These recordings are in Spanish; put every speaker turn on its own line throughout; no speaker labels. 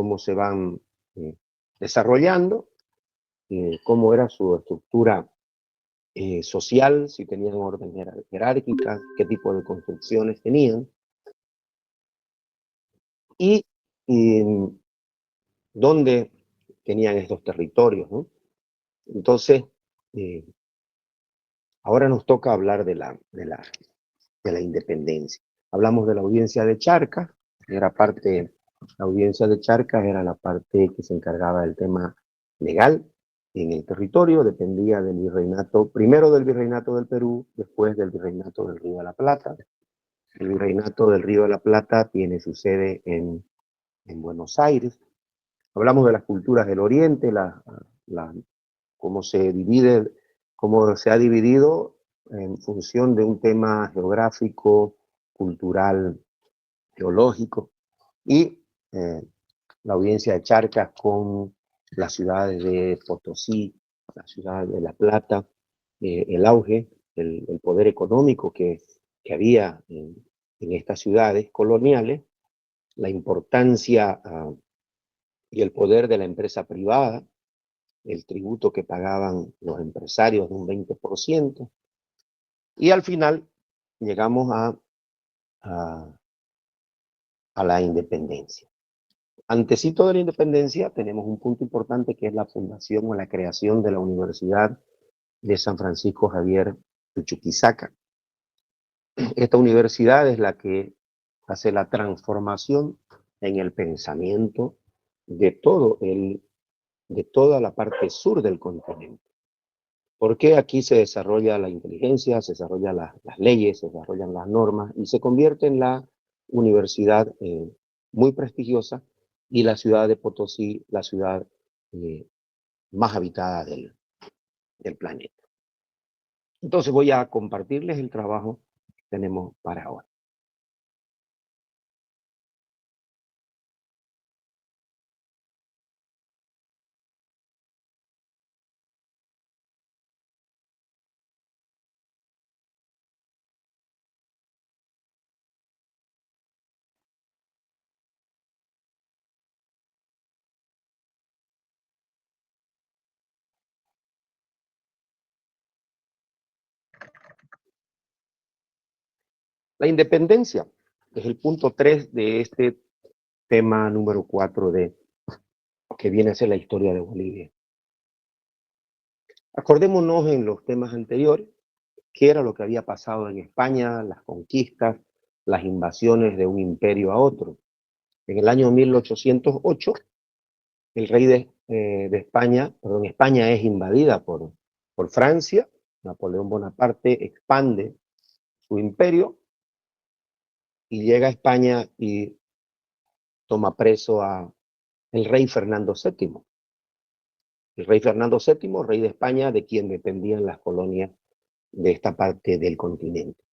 cómo se van desarrollando, cómo era su estructura social, si tenían orden jerárquica, qué tipo de construcciones tenían, y dónde tenían estos territorios, ¿no? Entonces, ahora nos toca hablar de la independencia. Hablamos de la audiencia de Charcas, la audiencia de Charcas era la parte que se encargaba del tema legal en el territorio, dependía del virreinato, primero del virreinato del Perú, después del virreinato del Río de la Plata. El virreinato del Río de la Plata tiene su sede en Buenos Aires. Hablamos de las culturas del Oriente, cómo cómo se ha dividido en función de un tema geográfico, cultural, geológico, y la audiencia de Charcas con las ciudades de Potosí, la ciudad de La Plata, el auge, el poder económico que había en estas ciudades coloniales, la importancia y el poder de la empresa privada, el tributo que pagaban los empresarios de un 20%, y al final llegamos a, a la independencia. Antecito de la independencia tenemos un punto importante que es la fundación o la creación de la Universidad de San Francisco Javier de Chuquisaca. Esta universidad es la que hace la transformación en el pensamiento de de toda la parte sur del continente. Porque aquí se desarrolla la inteligencia, se desarrollan las leyes, se desarrollan las normas y se convierte en la universidad muy prestigiosa y la ciudad de Potosí, la ciudad eh, más habitada del planeta. Entonces voy a compartirles el trabajo que tenemos para ahora. La independencia es el punto 3 de este tema número 4 que viene a ser la historia de Bolivia. Acordémonos en los temas anteriores qué era lo que había pasado en España, las conquistas, las invasiones de un imperio a otro. En el año 1808, el rey de España, perdón, España es invadida por Francia, Napoleón Bonaparte expande su imperio y llega a España y toma preso a el rey Fernando VII. El rey Fernando VII, rey de España, de quien dependían las colonias de esta parte del continente.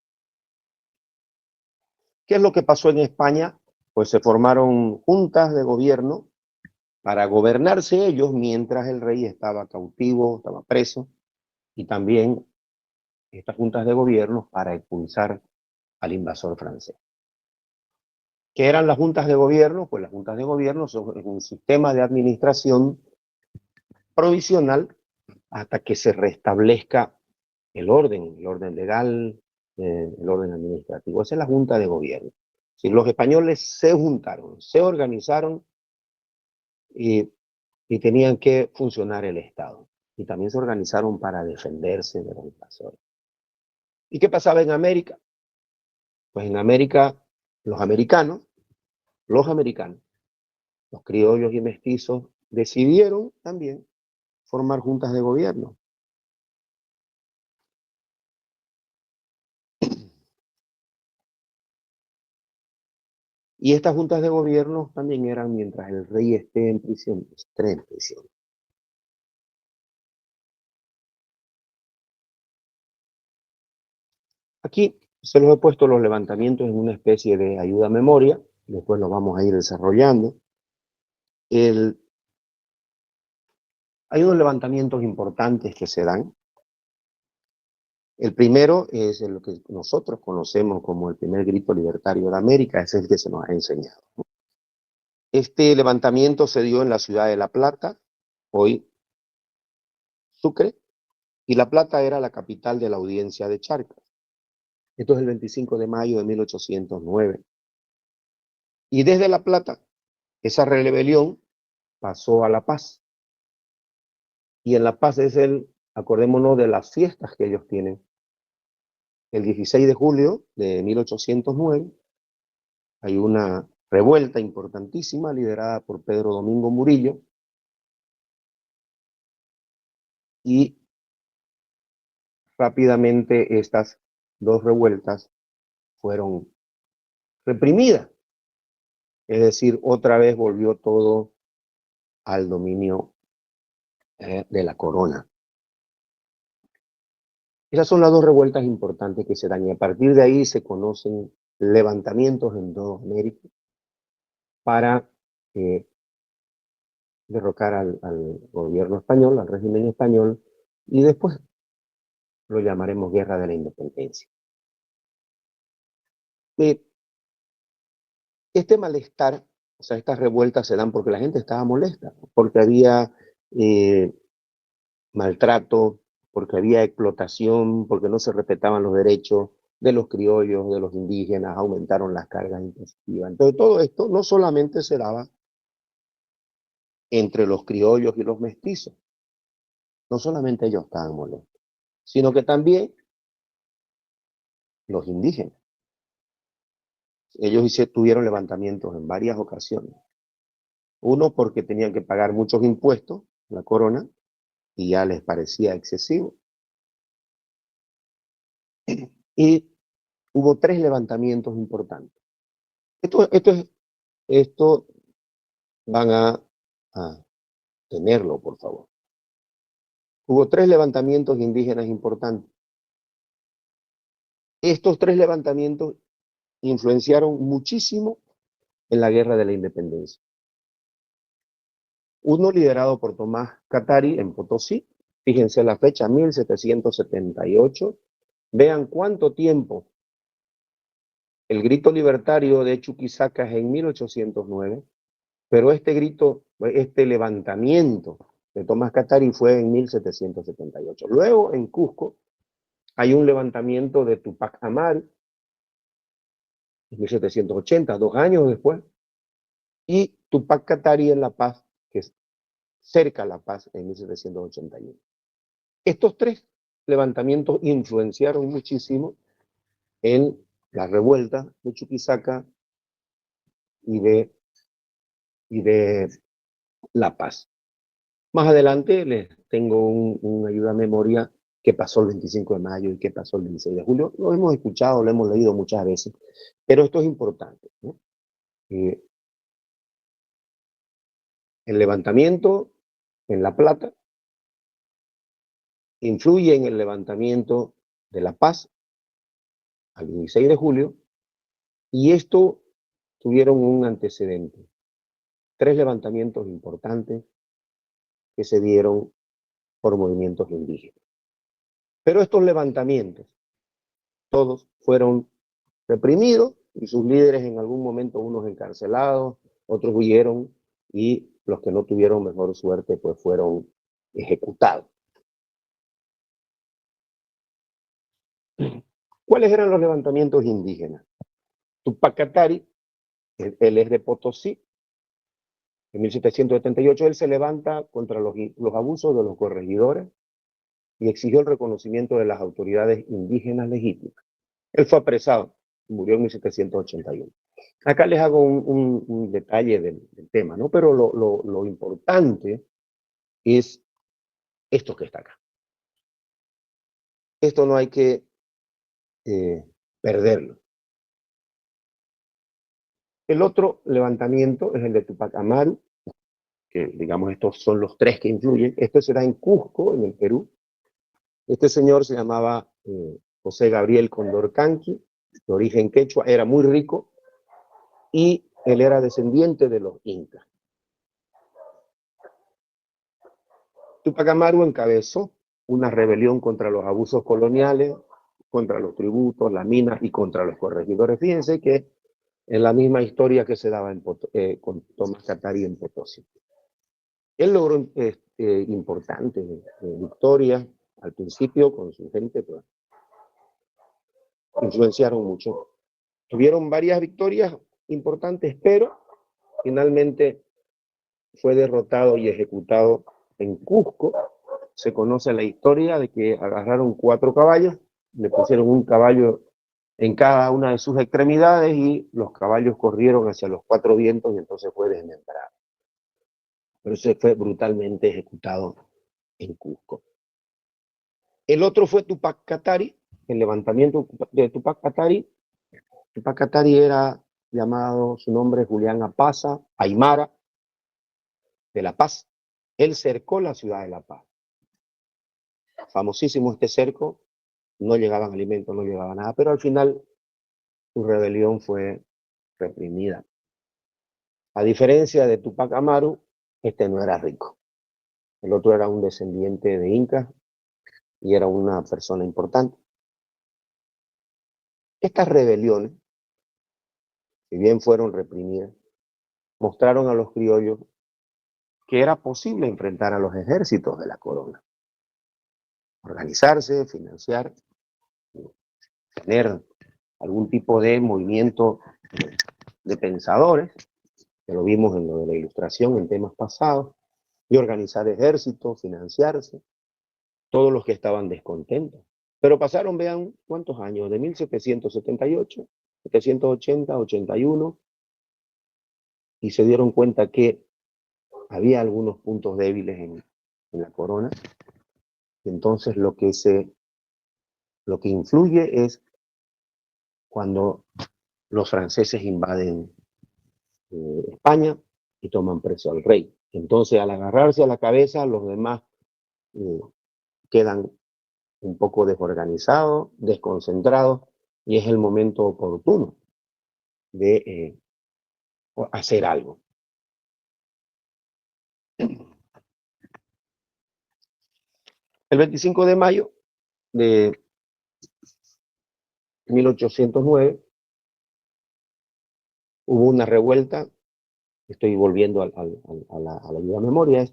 ¿Qué es lo que pasó en España? Pues se formaron juntas de gobierno para gobernarse ellos mientras el rey estaba cautivo, estaba preso, y también estas juntas de gobierno para expulsar al invasor francés. ¿Qué eran las juntas de gobierno? Pues las juntas de gobierno son un sistema de administración provisional hasta que se restablezca el orden legal, el orden administrativo. Esa es la junta de gobierno. Si los españoles se juntaron, se organizaron y tenían que funcionar el Estado. Y también se organizaron para defenderse de los invasores. ¿Y qué pasaba en América? Pues en América, los americanos, los criollos y mestizos, decidieron también formar juntas de gobierno. Y estas juntas de gobierno también eran mientras el rey esté en prisión, esté en prisión. Aquí se los he puesto los levantamientos en una especie de ayuda a memoria, después lo vamos a ir desarrollando. Hay unos levantamientos importantes que se dan. El primero es lo que nosotros conocemos como el primer grito libertario de América, es el que se nos ha enseñado. Este levantamiento se dio en la ciudad de La Plata, hoy Sucre, y La Plata era la capital de la audiencia de Charcas. Esto es el 25 de mayo de 1809. Y desde La Plata, esa rebelión pasó a La Paz. Y en La Paz es acordémonos de las fiestas que ellos tienen. El 16 de julio de 1809 hay una revuelta importantísima liderada por Pedro Domingo Murillo y rápidamente estas dos revueltas fueron reprimidas. Es decir, otra vez volvió todo al dominio de la corona. Esas son las dos revueltas importantes que se dan y a partir de ahí se conocen levantamientos en toda América para derrocar al gobierno español, al régimen español, y después lo llamaremos Guerra de la Independencia. Este malestar, o sea, estas revueltas se dan porque la gente estaba molesta, porque había maltrato, porque había explotación, porque no se respetaban los derechos de los criollos, de los indígenas, aumentaron las cargas impositivas. Entonces todo esto no solamente se daba entre los criollos y los mestizos, no solamente ellos estaban molestos, sino que también los indígenas. Ellos tuvieron levantamientos en varias ocasiones. Uno porque tenían que pagar muchos impuestos, la corona, y ya les parecía excesivo. Y hubo 3 levantamientos importantes. Esto van a tenerlo, por favor. Hubo 3 levantamientos indígenas importantes. Estos 3 levantamientos influenciaron muchísimo en la Guerra de la Independencia. Uno liderado por Tomás Catari en Potosí, fíjense la fecha, 1778. Vean cuánto tiempo. El grito libertario de Chuquisaca es en 1809, pero este levantamiento de Tomás Catari fue en 1778. Luego, en Cusco, hay un levantamiento de Tupac Amaru, en 1780, 2 años después, y Tupac Katari en La Paz, que es cerca a La Paz, en 1781. Estos 3 levantamientos influenciaron muchísimo en la revuelta de Chuquisaca y de La Paz. Más adelante les tengo una ayuda a memoria qué pasó el 25 de mayo y qué pasó el 16 de julio. Lo hemos escuchado, lo hemos leído muchas veces, pero esto es importante, ¿no? El levantamiento en La Plata influye en el levantamiento de La Paz al 16 de julio y esto tuvieron un antecedente. 3 levantamientos importantes que se dieron por movimientos indígenas. Pero estos levantamientos, todos fueron reprimidos y sus líderes en algún momento, unos encarcelados, otros huyeron y los que no tuvieron mejor suerte pues fueron ejecutados. ¿Cuáles eran los levantamientos indígenas? Tupac Katari, él es de Potosí, en 1778 él se levanta contra los abusos de los corregidores y exigió el reconocimiento de las autoridades indígenas legítimas. Él fue apresado, murió en 1781. Acá les hago un detalle del tema, ¿no? Pero lo importante es esto que está acá. Esto no hay que perderlo. El otro levantamiento es el de Tupac Amaru, que digamos estos son los 3 que influyen. Esto será en Cusco, en el Perú. Este señor se llamaba José Gabriel Condorcanqui, de origen quechua, era muy rico y él era descendiente de los incas. Tupac Amaru encabezó una rebelión contra los abusos coloniales, contra los tributos, las minas y contra los corregidores. Fíjense que en la misma historia que se daba con Tomás Catari en Potosí. Él logró importantes victorias al principio con su gente, pero influenciaron mucho. Tuvieron varias victorias importantes, pero finalmente fue derrotado y ejecutado en Cusco. Se conoce la historia de que agarraron 4 caballos, le pusieron un caballo en cada una de sus extremidades y los caballos corrieron hacia los 4 vientos y entonces fue desmembrado. Pero ese fue brutalmente ejecutado en Cusco. El otro fue Tupac Katari, el levantamiento de Tupac Katari. Tupac Katari era llamado, su nombre Julián Apaza, Aymara, de La Paz. Él cercó la ciudad de La Paz. Famosísimo este cerco, no llegaban alimentos, no llegaba nada, pero al final su rebelión fue reprimida. A diferencia de Tupac Amaru, este no era rico. El otro era un descendiente de incas y era una persona importante. Estas rebeliones, si bien fueron reprimidas, mostraron a los criollos que era posible enfrentar a los ejércitos de la corona. Organizarse, financiar, tener algún tipo de movimiento de pensadores, que lo vimos en lo de la ilustración en temas pasados, y organizar ejércitos, financiarse, todos los que estaban descontentos. Pero pasaron, vean, ¿cuántos años? De 1778, 780, 81, y se dieron cuenta que había algunos puntos débiles en la corona. Entonces lo que influye es cuando los franceses invaden España y toman preso al rey. Entonces, al agarrarse a la cabeza, los demás quedan un poco desorganizados, desconcentrados, y es el momento oportuno de hacer algo. El 25 de mayo de 1809 hubo una revuelta, estoy volviendo a la viva memoria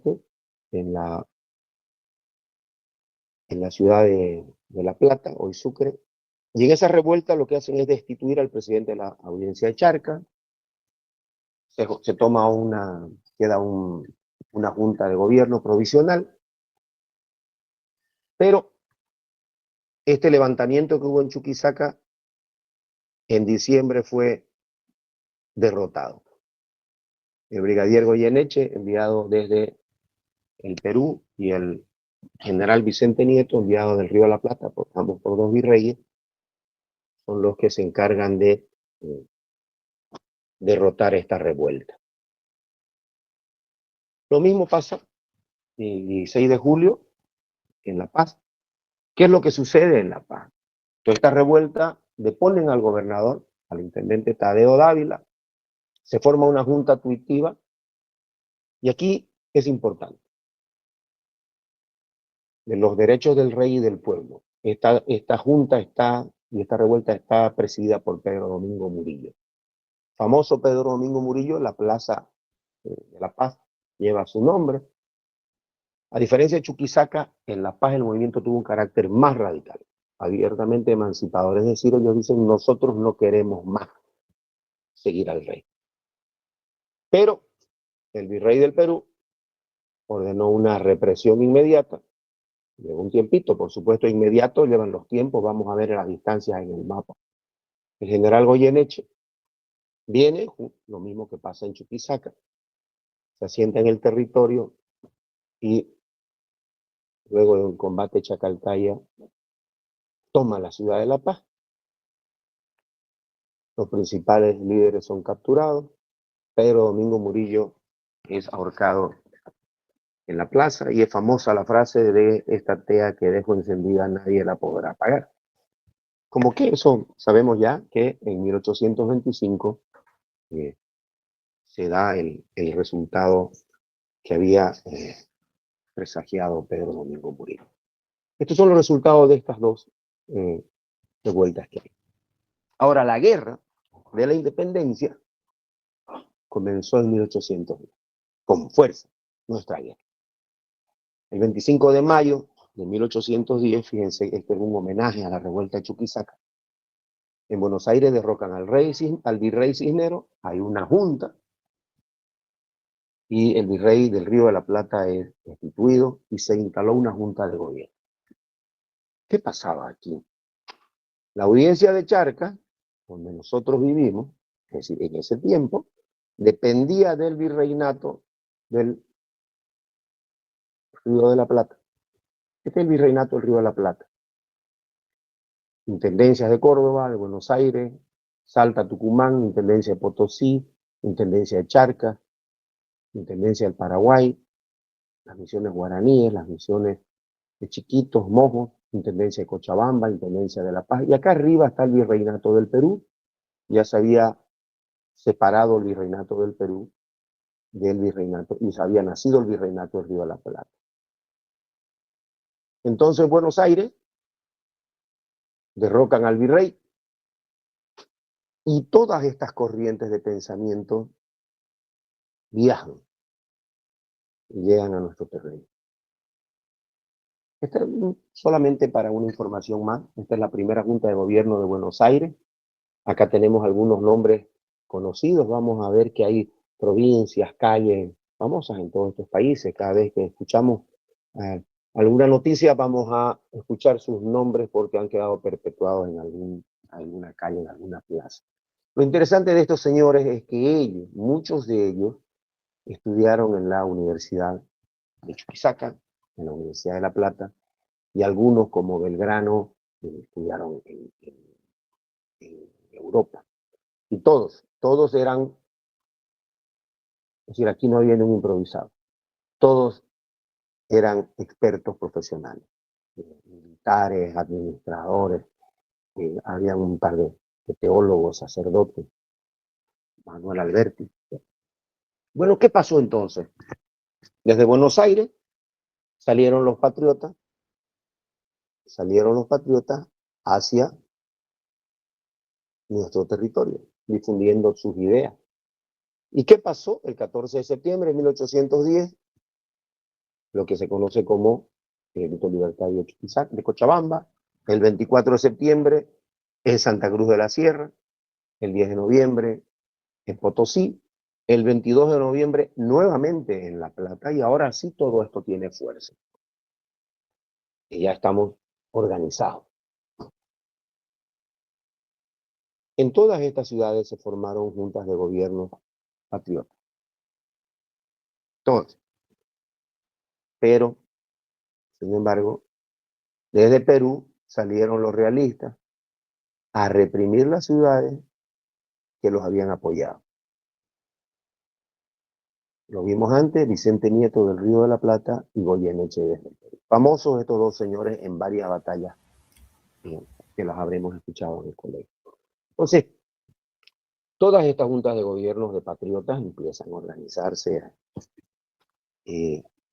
en la ciudad de La Plata, hoy Sucre, y en esa revuelta lo que hacen es destituir al presidente de la audiencia de Charcas, se toma queda una junta de gobierno provisional, pero este levantamiento que hubo en Chuquisaca en diciembre fue derrotado. El brigadier Goyeneche, enviado desde el Perú, y el general Vicente Nieto, enviado del Río de la Plata, ambos por 2 virreyes, son los que se encargan de derrotar esta revuelta. Lo mismo pasa el 16 de julio en La Paz. ¿Qué es lo que sucede en La Paz? Toda esta revuelta deponen al gobernador, al intendente Tadeo Dávila, se forma una junta tuitiva, y aquí es importante, de los derechos del rey y del pueblo. Esta junta y esta revuelta está presidida por Pedro Domingo Murillo. Famoso Pedro Domingo Murillo, la plaza de La Paz lleva su nombre. A diferencia de Chuquisaca, en La Paz el movimiento tuvo un carácter más radical, abiertamente emancipador. Es decir, ellos dicen, nosotros no queremos más seguir al rey. Pero el virrey del Perú ordenó una represión inmediata. Lleva un tiempito, por supuesto, inmediato, llevan los tiempos, vamos a ver las distancias en el mapa. El general Goyeneche viene, lo mismo que pasa en Chuquisaca, se asienta en el territorio y luego de un combate Chacaltaya toma la ciudad de La Paz. Los principales líderes son capturados. Pedro Domingo Murillo es ahorcado en la plaza, y es famosa la frase de esta tea que dejo encendida nadie la podrá apagar. Como que eso sabemos ya que en 1825 se da el resultado que había presagiado Pedro Domingo Murillo. Estos son los resultados de estas 2 revueltas que hay. Ahora, la guerra de la independencia comenzó en 1810, con fuerza, nuestra guerra. El 25 de mayo de 1810, fíjense, este es un homenaje a la revuelta de Chuquisaca. En Buenos Aires derrocan al virrey Cisneros, hay una junta, y el virrey del Río de la Plata es destituido y se instaló una junta de gobierno. ¿Qué pasaba aquí? La audiencia de Charcas, donde nosotros vivimos, es decir, en ese tiempo, dependía del virreinato del Río de la Plata. Este es el virreinato del Río de la Plata. Intendencias de Córdoba, de Buenos Aires, Salta, Tucumán, Intendencia de Potosí, Intendencia de Charcas, Intendencia del Paraguay, las misiones guaraníes, las misiones de Chiquitos, Mojos, Intendencia de Cochabamba, Intendencia de La Paz. Y acá arriba está el virreinato del Perú. Ya se había separado el virreinato del Perú del virreinato, y había nacido el virreinato del Río de la Plata. Entonces, Buenos Aires derrocan al virrey y todas estas corrientes de pensamiento viajan y llegan a nuestro terreno. Esta es solamente para una información más. Esta es la primera Junta de Gobierno de Buenos Aires. Acá tenemos algunos nombres conocidos. Vamos a ver que hay provincias, calles famosas en todos estos países. Cada vez que escuchamos alguna noticia vamos a escuchar sus nombres porque han quedado perpetuados en alguna calle, en alguna plaza. Lo interesante de estos señores es que ellos, muchos de ellos, estudiaron en la Universidad de Chuquisaca, en la Universidad de La Plata, y algunos como Belgrano estudiaron en Europa. Y todos eran, es decir, aquí no había ningún improvisado, todos eran expertos profesionales, militares, administradores, había un par de teólogos, sacerdotes, Manuel Alberti. Bueno, ¿qué pasó entonces? Desde Buenos Aires salieron los patriotas hacia nuestro territorio, difundiendo sus ideas. ¿Y qué pasó? El 14 de septiembre de 1810, lo que se conoce como el Grito Libertario de Cochabamba, el 24 de septiembre en Santa Cruz de la Sierra, el 10 de noviembre en Potosí, el 22 de noviembre nuevamente en La Plata, y ahora sí todo esto tiene fuerza. Y ya estamos organizados. En todas estas ciudades se formaron juntas de gobierno patriotas. Todas. Pero, sin embargo, desde Perú salieron los realistas a reprimir las ciudades que los habían apoyado. Lo vimos antes, Vicente Nieto del Río de la Plata y Goyeneche desde el Perú. Famosos estos dos señores en varias batallas que las habremos escuchado en el colegio. Entonces, todas estas juntas de gobiernos de patriotas empiezan a organizarse, a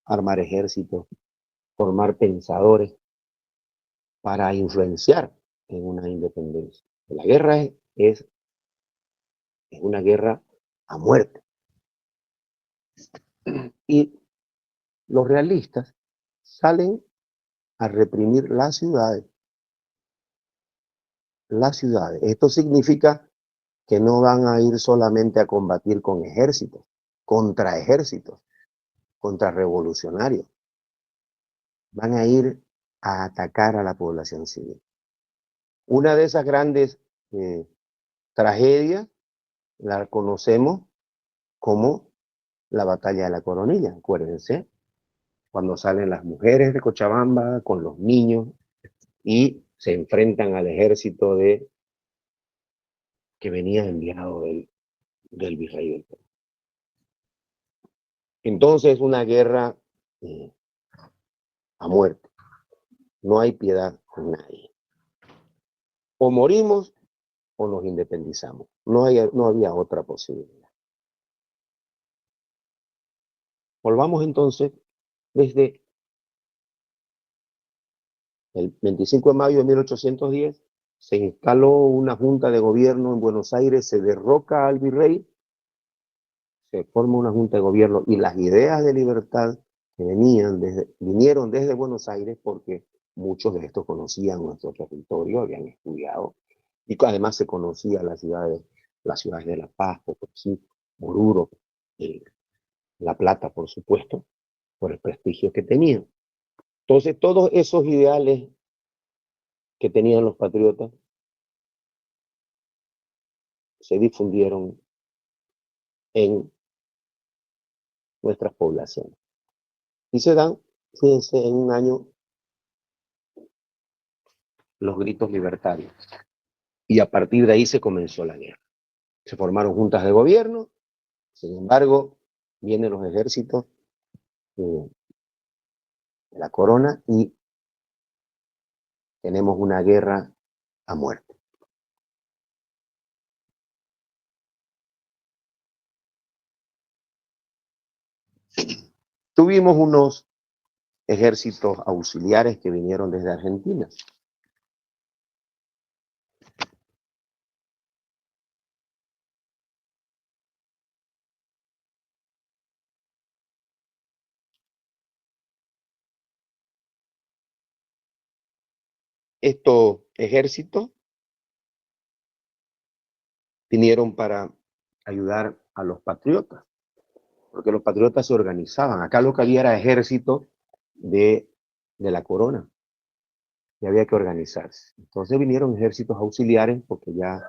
armar ejércitos, formar pensadores para influenciar en una independencia. La guerra es una guerra a muerte. Y los realistas salen a reprimir las ciudades. Las ciudades. Esto significa que no van a ir solamente a combatir con ejércitos, contra revolucionarios. Van a ir a atacar a la población civil. Una de esas grandes tragedias la conocemos como la batalla de la Coronilla, acuérdense, cuando salen las mujeres de Cochabamba con los niños y se enfrentan al ejército que venía enviado del virrey del Perú. Entonces, una guerra a muerte. No hay piedad con nadie. O morimos o nos independizamos. No había otra posibilidad. Volvamos entonces desde el 25 de mayo de 1810, se instaló una junta de gobierno en Buenos Aires, se derroca al virrey, se forma una junta de gobierno y las ideas de libertad que vinieron desde Buenos Aires porque muchos de estos conocían nuestro territorio, habían estudiado y además se conocía las ciudades de La Paz, Potosí, Oruro, eh, La Plata, por supuesto, por el prestigio que tenían. Entonces, todos esos ideales que tenían los patriotas se difundieron en nuestras poblaciones. Y se dan, fíjense, en un año los gritos libertarios. Y a partir de ahí se comenzó la guerra. Se formaron juntas de gobierno, sin embargo, vienen los ejércitos de la corona y tenemos una guerra a muerte. Tuvimos unos ejércitos auxiliares que vinieron desde Argentina. Estos ejércitos vinieron para ayudar a los patriotas, porque los patriotas se organizaban. Acá lo que había era ejército de la corona, y había que organizarse. Entonces vinieron ejércitos auxiliares porque ya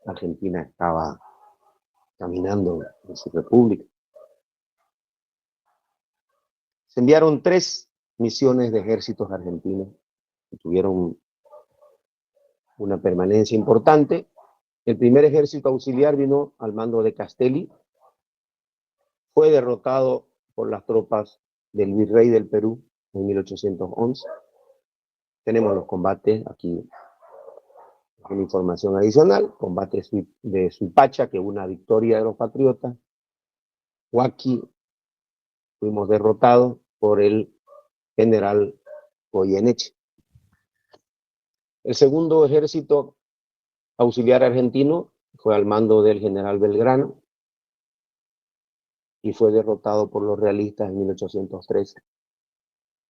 Argentina estaba caminando en su república. Se enviaron 3 misiones de ejércitos argentinos que tuvieron una permanencia importante. El primer ejército auxiliar vino al mando de Castelli, fue derrotado por las tropas del virrey del Perú en 1811. Tenemos los combates aquí, una información adicional, combate de Suipacha, que es una victoria de los patriotas. Huaqui, fuimos derrotados por el general Goyeneche. El segundo ejército auxiliar argentino fue al mando del general Belgrano y fue derrotado por los realistas en 1813.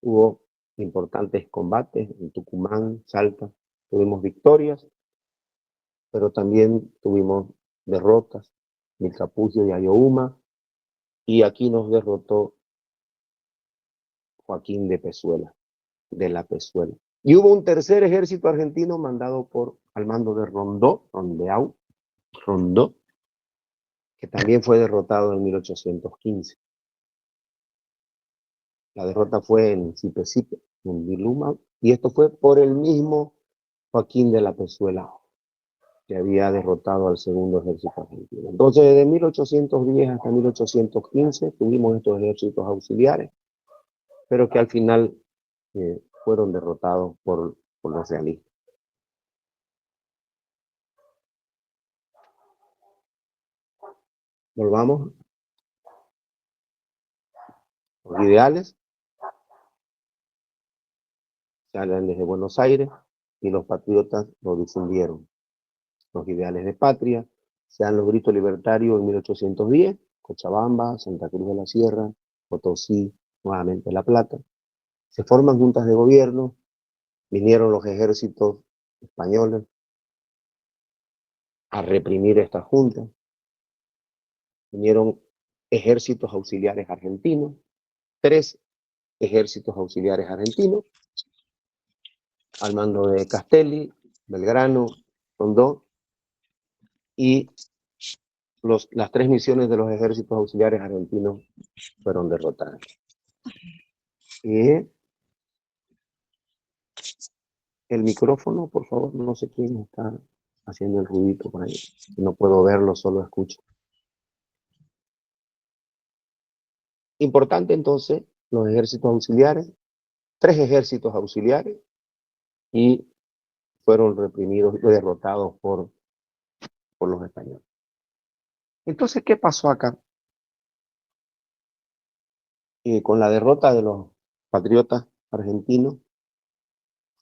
Hubo importantes combates en Tucumán, Salta, tuvimos victorias, pero también tuvimos derrotas, Vilcapugio y Ayohuma, y aquí nos derrotó Joaquín de la Pezuela. Y hubo un tercer ejército argentino mandado al mando de Rondó, que también fue derrotado en 1815. La derrota fue en Sipe, en Viluma, y esto fue por el mismo Joaquín de la Pezuela, que había derrotado al segundo ejército argentino. Entonces, desde 1810 hasta 1815 tuvimos estos ejércitos auxiliares, pero que al final fueron derrotados por los realistas. Volvamos. Los ideales salen desde Buenos Aires y los patriotas lo difundieron. Los ideales de patria, sean los gritos libertarios en 1810, Cochabamba, Santa Cruz de la Sierra, Potosí, nuevamente La Plata. Se forman juntas de gobierno, vinieron los ejércitos españoles a reprimir estas juntas, vinieron ejércitos auxiliares argentinos, 3 ejércitos auxiliares argentinos, al mando de Castelli, Belgrano, Rondó, y las 3 misiones de los ejércitos auxiliares argentinos fueron derrotadas. Y el micrófono, por favor, no sé quién está haciendo el ruidito por ahí. No puedo verlo, solo escucho. Importante entonces, los ejércitos auxiliares, 3 ejércitos auxiliares, y fueron reprimidos, derrotados por los españoles. Entonces, ¿qué pasó acá? Con la derrota de los patriotas argentinos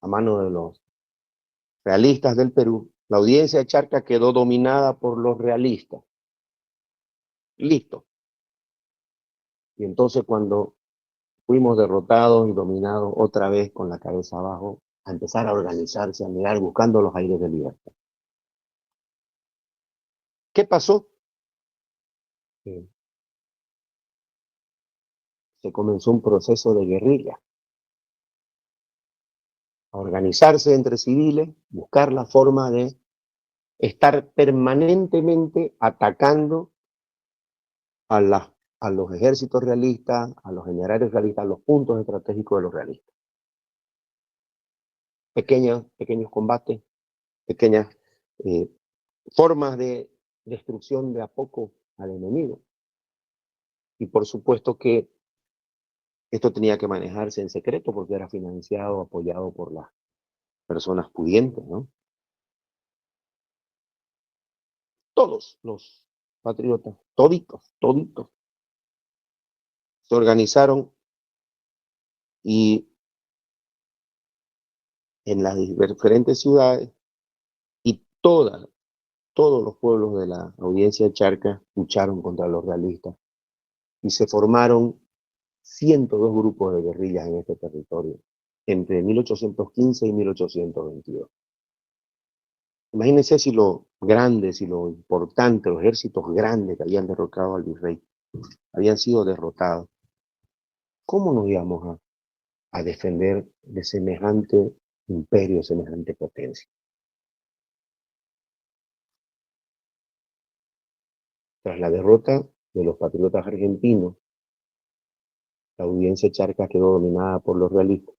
a mano de los realistas del Perú, la audiencia de Charcas quedó dominada por los realistas. Listo. Y entonces cuando fuimos derrotados y dominados otra vez con la cabeza abajo, a empezar a organizarse, a mirar, buscando los aires de libertad. ¿Qué pasó? Se comenzó un proceso de guerrilla, a organizarse entre civiles, buscar la forma de estar permanentemente atacando a, a los ejércitos realistas, a los generales realistas, a los puntos estratégicos de los realistas. Pequeños combates, pequeñas formas de destrucción de a poco al enemigo. Y por supuesto que esto tenía que manejarse en secreto porque era financiado, apoyado por las personas pudientes, ¿no? Todos los patriotas, toditos, se organizaron y en las diferentes ciudades y todos los pueblos de la audiencia de Charcas lucharon contra los realistas y se formaron 102 grupos de guerrillas en este territorio entre 1815 y 1822. Imagínense si lo grande, si lo importante, los ejércitos grandes que habían derrotado al virrey habían sido derrotados. ¿Cómo nos íbamos a defender de semejante imperio, semejante potencia? Tras la derrota de los patriotas argentinos, la audiencia charca quedó dominada por los realistas.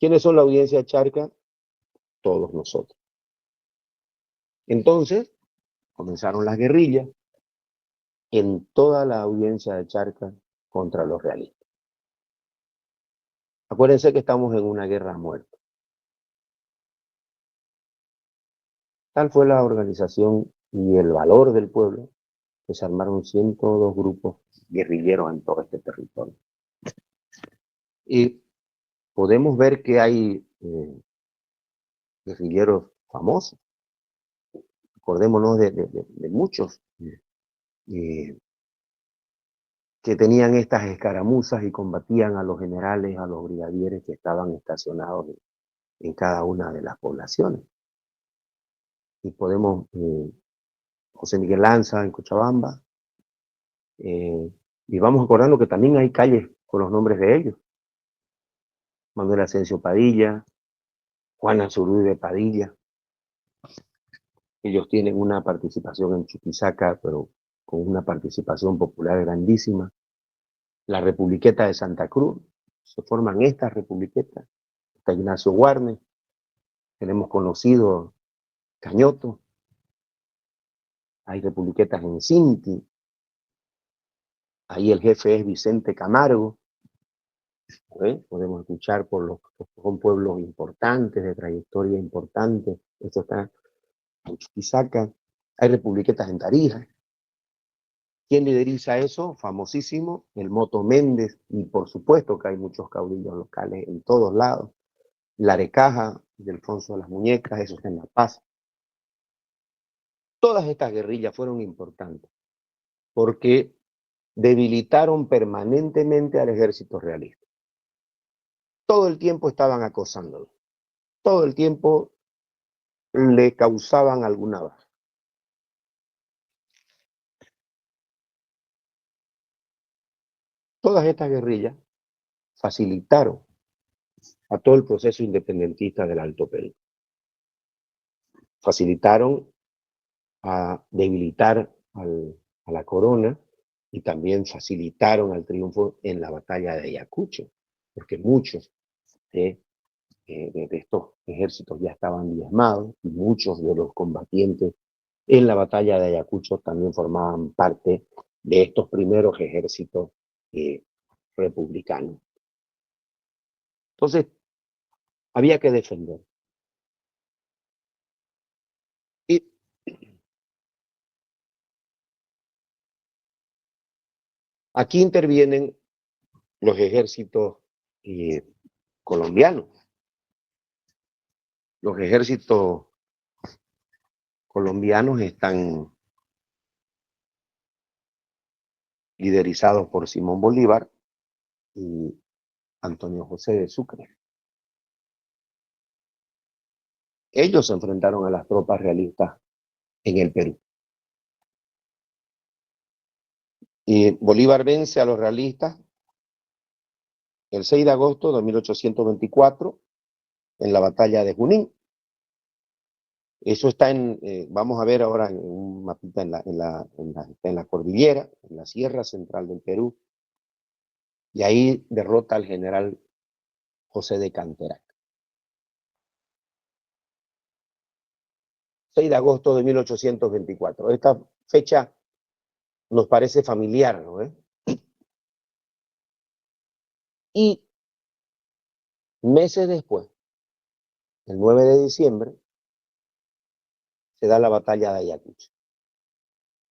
¿Quiénes son la audiencia charca? Todos nosotros. Entonces, comenzaron las guerrillas en toda la audiencia de Charcas contra los realistas. Acuérdense que estamos en una guerra a muerte. Tal fue la organización y el valor del pueblo que se armaron 102 grupos guerrilleros en todo este territorio. Y podemos ver que hay guerrilleros famosos. Acordémonos de muchos que tenían estas escaramuzas y combatían a los generales, a los brigadieres que estaban estacionados en cada una de las poblaciones. Y podemos, José Miguel Lanza en Cochabamba, y vamos acordando que también hay calles con los nombres de ellos. Manuel Asensio Padilla, Juana Zurduy de Padilla. Ellos tienen una participación en Chuquisaca, pero con una participación popular grandísima. La Republiqueta de Santa Cruz, se forman estas republiquetas. Está Ignacio Guarne, tenemos conocido Cañoto, hay republiquetas en Cinti, ahí el jefe es Vicente Camargo. Podemos escuchar por los que son pueblos importantes, de trayectoria importante. Esto está en Chuquisaca, hay republiquetas en Tarija. ¿Quién lideriza eso? Famosísimo, el Moto Méndez, y por supuesto que hay muchos caudillos locales en todos lados. La Arecaja, de Alfonso de las Muñecas, eso está en La Paz. Todas estas guerrillas fueron importantes porque debilitaron permanentemente al ejército realista. Todo el tiempo estaban acosándolo. Todo el tiempo le causaban alguna baja. Todas estas guerrillas facilitaron a todo el proceso independentista del Alto Perú. Facilitaron a debilitar a la corona y también facilitaron al triunfo en la batalla de Ayacucho, porque muchos de estos ejércitos ya estaban diezmados y muchos de los combatientes en la batalla de Ayacucho también formaban parte de estos primeros ejércitos republicanos. Entonces, había que defender. Y aquí intervienen los ejércitos colombianos. Los ejércitos colombianos están liderizados por Simón Bolívar y Antonio José de Sucre. Ellos se enfrentaron a las tropas realistas en el Perú. Y Bolívar vence a los realistas el 6 de agosto de 1824 en la batalla de Junín. Eso está vamos a ver ahora en un mapita en la cordillera, en la sierra central del Perú. Y ahí derrota al general José de Canterac. 6 de agosto de 1824. Esta fecha nos parece familiar, ¿no? Y meses después, el 9 de diciembre, se da la batalla de Ayacucho.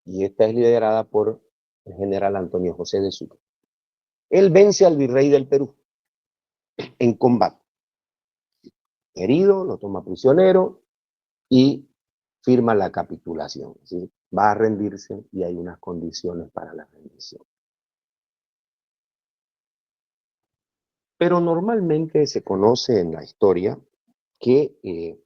Y esta es liderada por el general Antonio José de Sucre. Él vence al virrey del Perú en combate. Herido, lo toma prisionero y firma la capitulación. ¿Sí? Va a rendirse y hay unas condiciones para la rendición. Pero normalmente se conoce en la historia que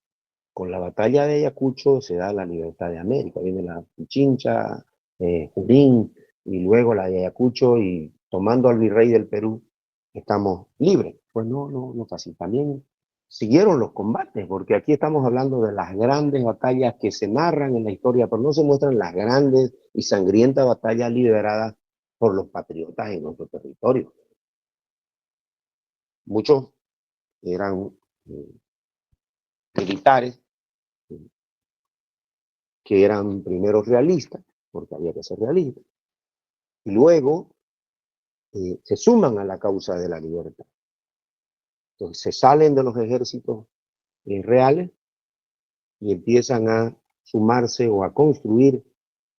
con la batalla de Ayacucho se da la libertad de América. Viene la Pichincha, Junín, y luego la de Ayacucho, y tomando al virrey del Perú, estamos libres. Pues no fue así. También siguieron los combates, porque aquí estamos hablando de las grandes batallas que se narran en la historia, pero no se muestran las grandes y sangrientas batallas lideradas por los patriotas en nuestro territorio. Muchos eran militares que eran primero realistas, porque había que ser realistas, y luego se suman a la causa de la libertad. Entonces se salen de los ejércitos reales y empiezan a sumarse o a construir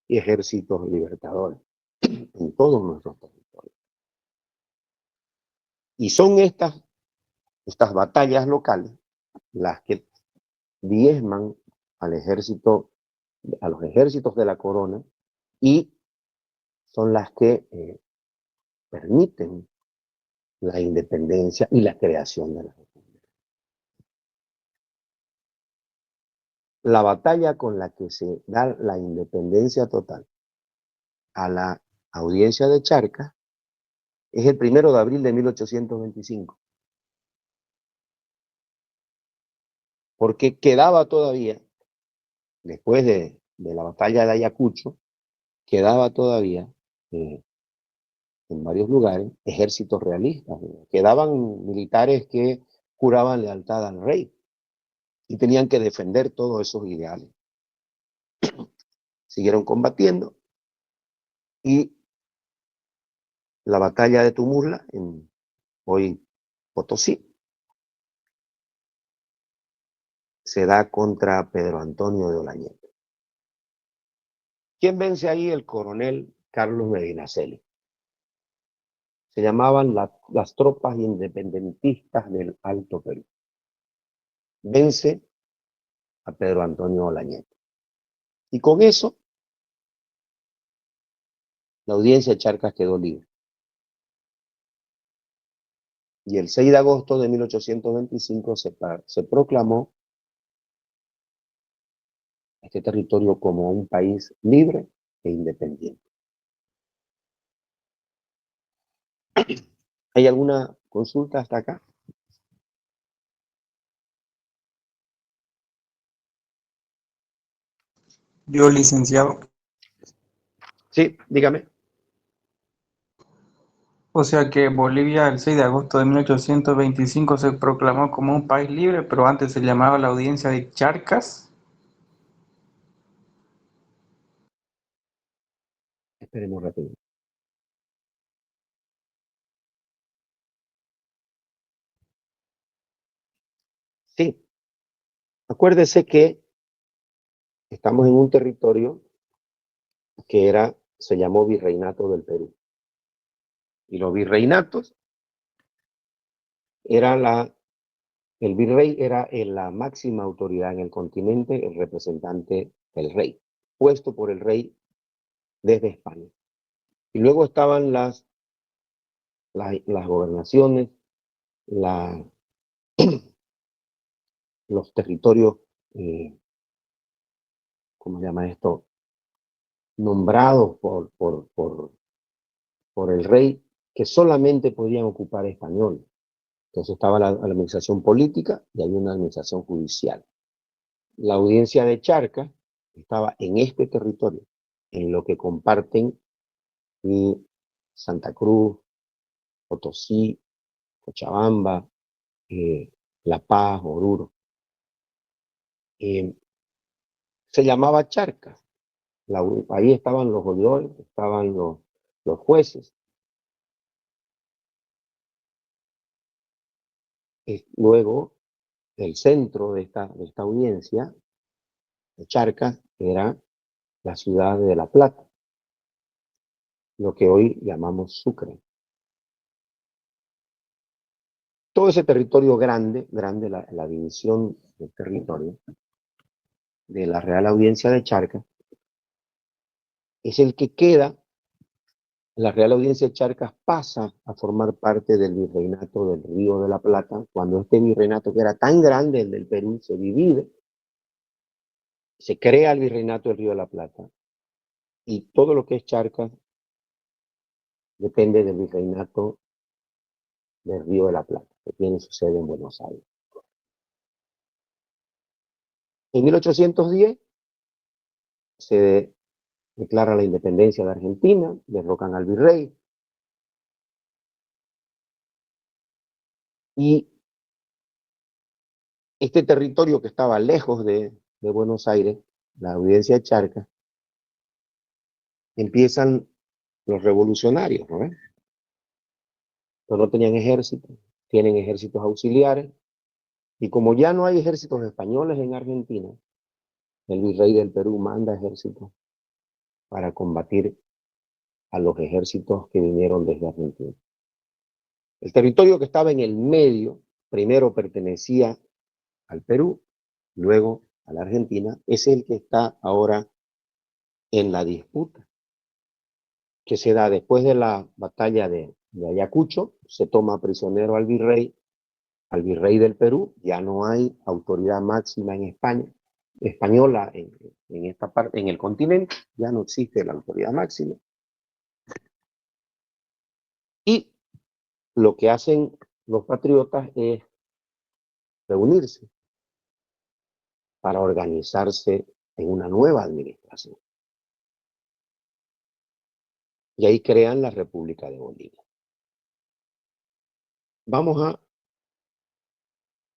ejércitos libertadores en todos nuestros territorios. Y son estas batallas locales las que diezman al ejército, a los ejércitos de la corona, y son las que permiten la independencia y la creación de la república. La batalla con la que se da la independencia total a la audiencia de Charcas es el 1 de abril de 1825. Porque quedaba todavía, después de la batalla de Ayacucho, quedaba todavía en varios lugares ejércitos realistas. Quedaban militares que juraban lealtad al rey y tenían que defender todos esos ideales. Siguieron combatiendo y la batalla de Tumurla, en hoy Potosí, se da contra Pedro Antonio de Olañeta. ¿Quién vence ahí? El coronel Carlos Medinaceli. Se llamaban las tropas independentistas del Alto Perú. Vence a Pedro Antonio Olañeta. Y con eso, la audiencia de Charcas quedó libre. Y el 6 de agosto de 1825 se proclamó este territorio como un país libre e independiente. ¿Hay alguna consulta hasta acá?
Yo, licenciado.
Sí, dígame.
O sea que Bolivia el 6 de agosto de 1825 se proclamó como un país libre, pero antes se llamaba la audiencia de Charcas.
Esperemos rápido. Sí, acuérdese que estamos en un territorio que se llamó Virreinato del Perú. Y los virreinatos era la El virrey era la máxima autoridad en el continente, el representante del rey, puesto por el rey desde España. Y luego estaban las gobernaciones, los territorios, ¿cómo se llama esto? Nombrados por el rey, que solamente podían ocupar español. Entonces estaba la administración política y había una administración judicial. La audiencia de Charcas estaba en este territorio, en lo que comparten Santa Cruz, Potosí, Cochabamba, La Paz, Oruro. Se llamaba Charcas. Ahí estaban los oidores, estaban los jueces. Luego, el centro de esta audiencia de Charcas era la ciudad de La Plata, lo que hoy llamamos Sucre. Todo ese territorio grande, la división del territorio de la Real Audiencia de Charcas, es el que queda. La Real Audiencia de Charcas pasa a formar parte del virreinato del Río de la Plata, cuando este virreinato, que era tan grande, el del Perú, se divide, se crea el virreinato del Río de la Plata, y todo lo que es Charcas depende del virreinato del Río de la Plata, que tiene su sede en Buenos Aires. En 1810 se declara la independencia de Argentina, derrocan al virrey, y este territorio que estaba lejos de Buenos Aires, la audiencia de Charcas, empiezan los revolucionarios, ¿no? Pero no tenían ejército, tienen ejércitos auxiliares, y como ya no hay ejércitos españoles en Argentina, el virrey del Perú manda ejércitos para combatir a los ejércitos que vinieron desde Argentina. El territorio que estaba en el medio, primero pertenecía al Perú, luego a la Argentina, es el que está ahora en la disputa, que se da después de la batalla de Ayacucho. Se toma prisionero al virrey del Perú. Ya no hay autoridad máxima en España, española en esta parte, en el continente, ya no existe la autoridad máxima. Y lo que hacen los patriotas es reunirse para organizarse en una nueva administración. Y ahí crean la República de Bolivia.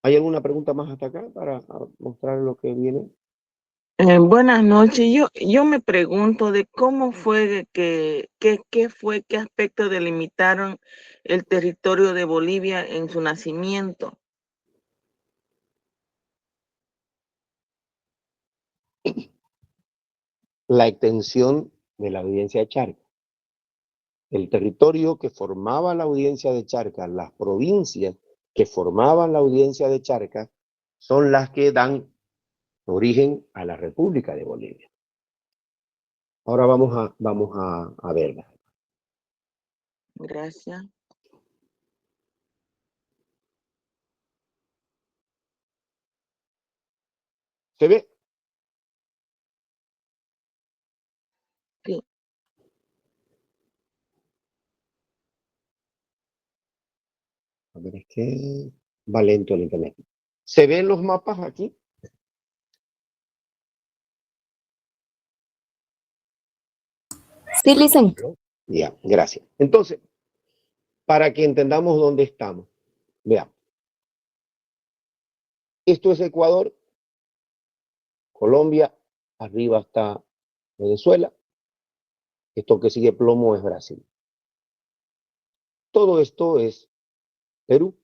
¿Hay alguna pregunta más hasta acá para mostrar lo que viene?
Buenas noches. Yo me pregunto de cómo fue qué aspecto delimitaron el territorio de Bolivia en su nacimiento.
La extensión de la audiencia de Charcas. El territorio que formaba la audiencia de Charcas, las provincias que formaban la audiencia de Charcas, son las que dan origen a la República de Bolivia. Ahora vamos a verla.
Gracias.
¿Se ve?
Sí.
A ver, es que va lento el internet. ¿Se ven los mapas aquí?
Sí, listen.
Ya, gracias. Entonces, para que entendamos dónde estamos, veamos. Esto es Ecuador, Colombia, arriba está Venezuela, esto que sigue plomo es Brasil. Todo esto es Perú.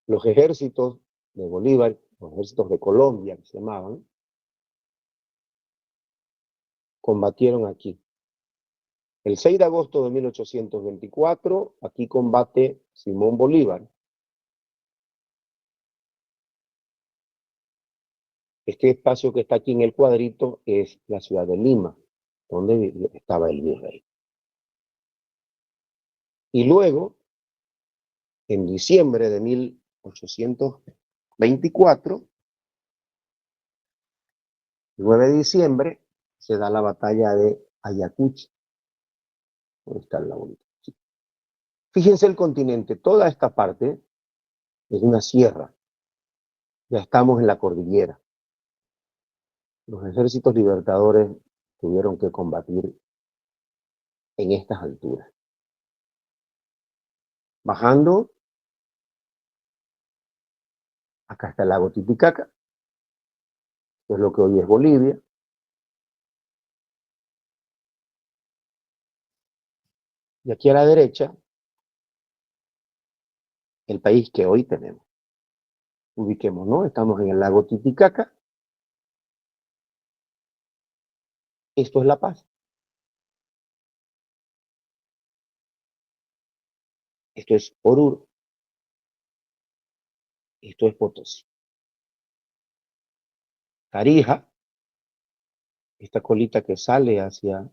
Los ejércitos de Bolívar, los ejércitos de Colombia, que se llamaban, combatieron aquí. El 6 de agosto de 1824, aquí combate Simón Bolívar Este espacio que está aquí en el cuadrito es la ciudad de Lima, donde estaba el virrey. Y luego, en diciembre de 1824, 9 de diciembre, se da la batalla de Ayacucho. ¿Dónde está la bonita? Sí. Fíjense el continente, toda esta parte es una sierra. Ya estamos en la cordillera. Los ejércitos libertadores tuvieron que combatir en estas alturas. Bajando, acá está el lago Titicaca, que es lo que hoy es Bolivia. Y aquí a la derecha, el país que hoy tenemos. Ubiquemos, ¿no? Estamos en el lago Titicaca. Esto es La Paz. Esto es Oruro. Esto es Potosí. Tarija, esta colita que sale hacia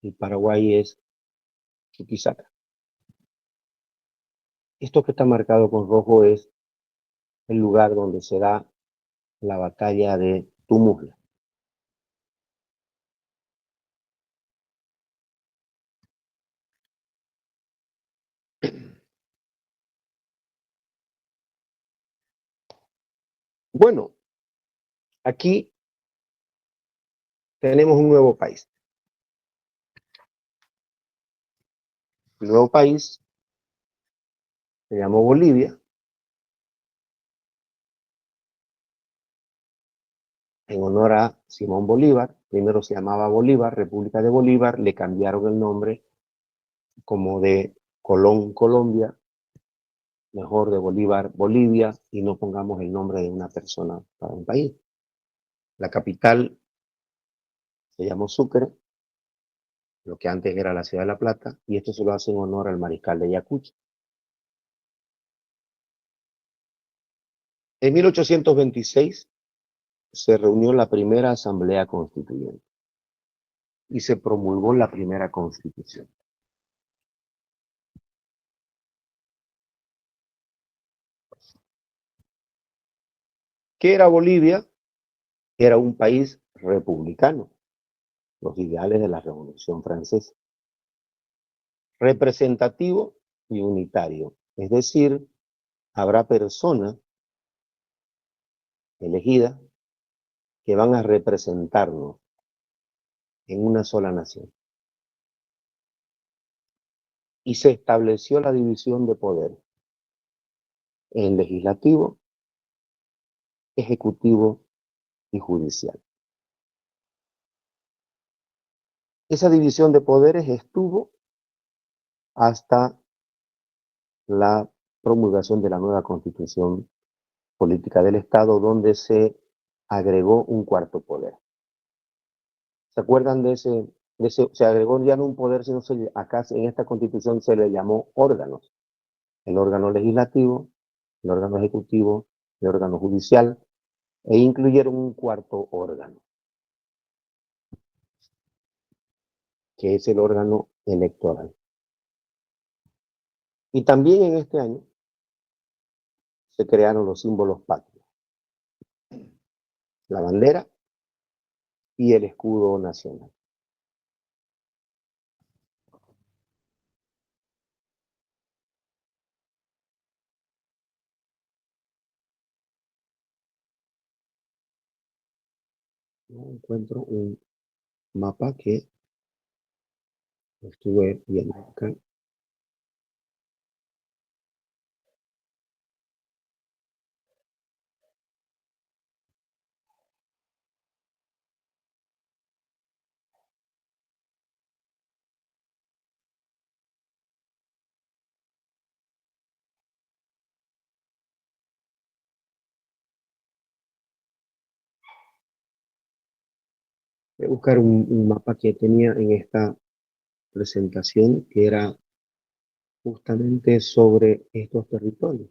el Paraguay es Chuquisaca. Esto que está marcado con rojo es el lugar donde se da la batalla de Tumula. Bueno, aquí tenemos un nuevo país. El nuevo país se llamó Bolivia, en honor a Simón Bolívar. Primero se llamaba Bolívar, República de Bolívar, le cambiaron el nombre como de Colón, Colombia, mejor de Bolívar, Bolivia, y no pongamos el nombre de una persona para un país. La capital se llamó Sucre, lo que antes era la ciudad de La Plata, y esto se lo hace en honor al mariscal de Ayacucho. En 1826 se reunió la primera asamblea constituyente y se promulgó la primera constitución. ¿Qué era Bolivia? Era un país republicano, los ideales de la Revolución Francesa, representativo y unitario, es decir, habrá personas elegidas que van a representarnos en una sola nación. Y se estableció la división de poder en legislativo, ejecutivo y judicial. Esa división de poderes estuvo hasta la promulgación de la nueva Constitución Política del Estado, donde se agregó un cuarto poder. ¿Se acuerdan de ese? Se agregó ya no un poder, sino acá en esta Constitución se le llamó órganos. El órgano legislativo, el órgano ejecutivo, el órgano judicial, e incluyeron un cuarto órgano, que es el órgano electoral. Y también en este año se crearon los símbolos patrios, la bandera y el escudo nacional. No encuentro un mapa que estuve viendo acá. Voy a buscar un mapa que tenía en esta presentación que era justamente sobre estos territorios.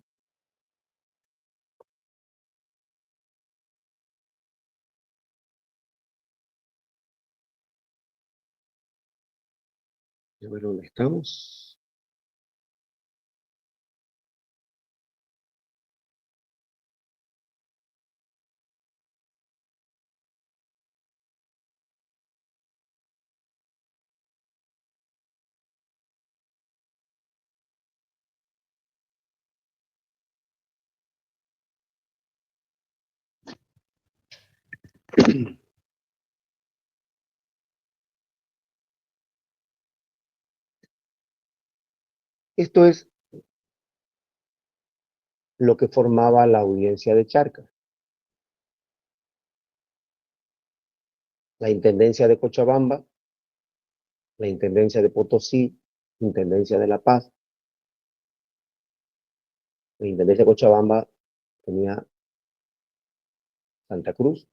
A ver dónde estamos. Esto es lo que formaba la audiencia de Charcas. La intendencia de Cochabamba, la intendencia de Potosí, intendencia de La Paz. La intendencia de Cochabamba tenía Santa Cruz.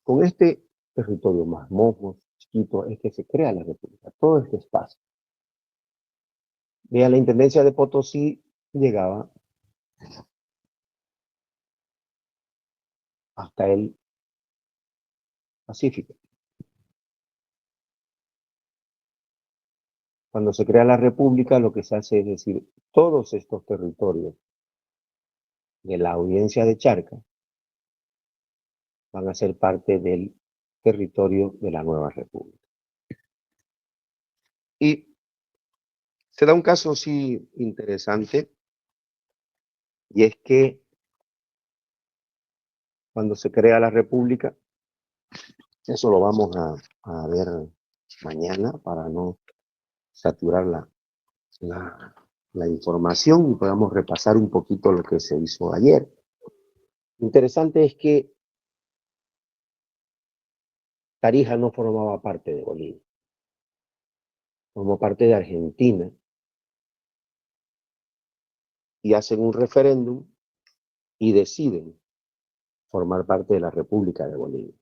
Con este territorio más monjo, chiquito, es que se crea la república, todo este espacio. Vea, la intendencia de Potosí llegaba hasta el Pacífico. Cuando se crea la república, lo que se hace es decir, todos estos territorios de la audiencia de Charcas van a ser parte del territorio de la nueva república. Y se da un caso sí interesante, y es que cuando se crea la república, eso lo vamos a ver mañana para no saturar la información y podamos repasar un poquito lo que se hizo ayer. Interesante es que Tarija no formaba parte de Bolivia, formó parte de Argentina, y hacen un referéndum y deciden formar parte de la República de Bolivia.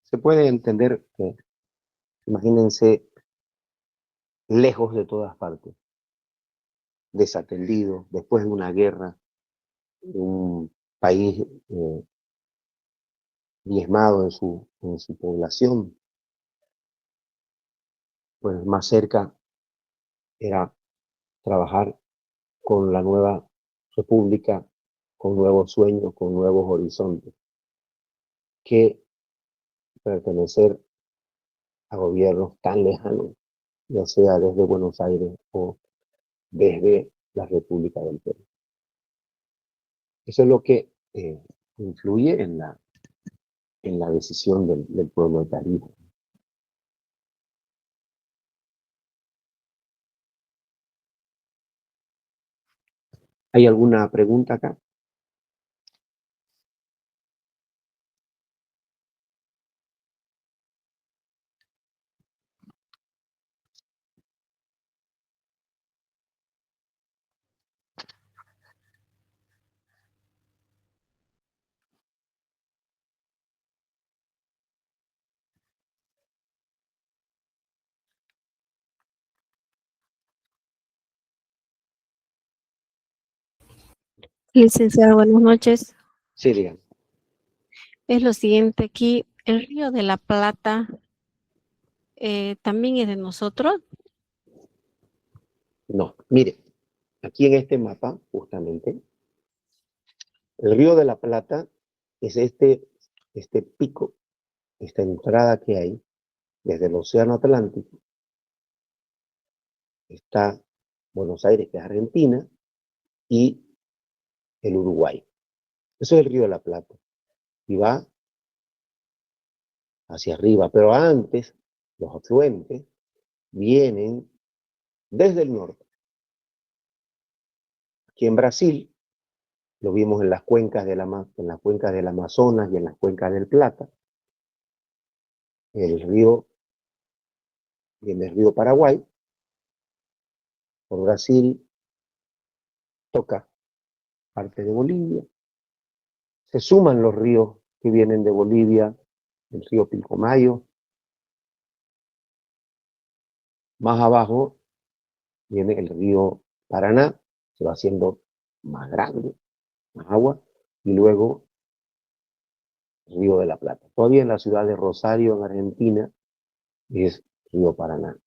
Se puede entender que, imagínense, lejos de todas partes, desatendido, después de una guerra, un país diezmado en su población, pues más cerca era trabajar con la nueva república, con nuevos sueños, con nuevos horizontes, que pertenecer a gobiernos tan lejanos, ya sea desde Buenos Aires o desde la República del Perú. Eso es lo que influye en la decisión del pueblo de Tarija. ¿Hay alguna pregunta acá?
Licenciado, buenas noches.
Sí, digan.
Es lo siguiente, aquí el Río de la Plata también es de nosotros.
No, mire, aquí en este mapa, justamente, el Río de la Plata es este pico, esta entrada que hay desde el Océano Atlántico. Está Buenos Aires, que es Argentina, y el Uruguay. Eso es el Río de la Plata. Y va hacia arriba, pero antes los afluentes vienen desde el norte. Aquí en Brasil, lo vimos en las cuencas del Amazonas y en las cuencas del Plata. El río viene el río Paraguay, por Brasil, toca parte de Bolivia. Se suman los ríos que vienen de Bolivia, el río Pilcomayo. Más abajo viene el río Paraná, se va haciendo más grande, más agua, y luego Río de la Plata. Todavía en la ciudad de Rosario, en Argentina, es Río Paraná.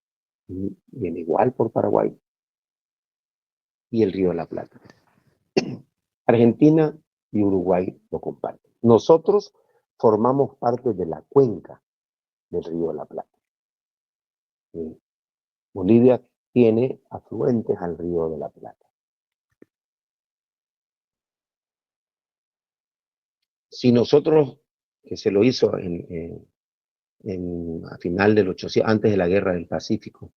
Y viene igual por Paraguay y el Río de la Plata. Argentina y Uruguay lo comparten. Nosotros formamos parte de la cuenca del Río de la Plata. Bolivia tiene afluentes al Río de la Plata. Si nosotros, que se lo hizo a final del 800, antes de la Guerra del Pacífico,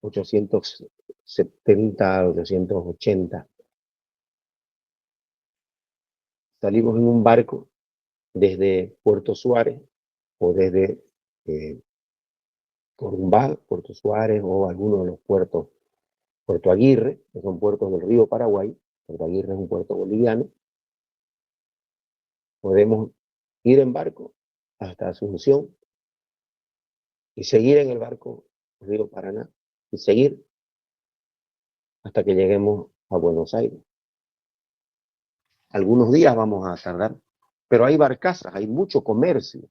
870, 880, salimos en un barco desde Puerto Suárez o desde Corumbá, Puerto Suárez o alguno de los puertos, Puerto Aguirre, que son puertos del río Paraguay. Puerto Aguirre es un puerto boliviano. Podemos ir en barco hasta Asunción y seguir en el barco río Paraná y seguir hasta que lleguemos a Buenos Aires. Algunos días vamos a tardar, pero hay barcazas, hay mucho comercio.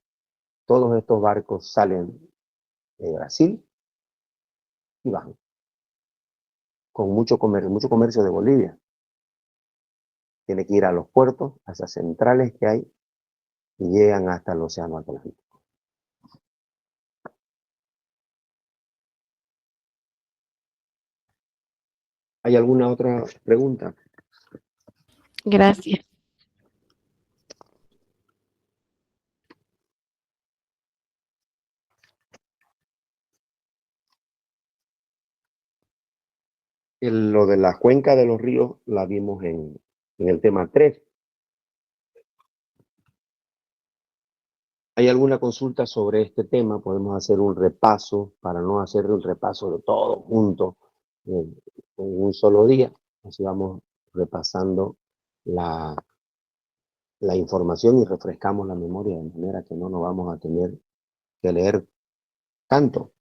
Todos estos barcos salen de Brasil y van con mucho comercio de Bolivia. Tiene que ir a los puertos, a esas centrales que hay, y llegan hasta el Océano Atlántico. ¿Hay alguna otra pregunta?
Gracias.
Lo de la cuenca de los ríos la vimos en el tema 3. ¿Hay alguna consulta sobre este tema? Podemos hacer un repaso para no hacer un repaso de todo junto en un solo día. Así vamos repasando la información y refrescamos la memoria de manera que no nos vamos a tener que leer tanto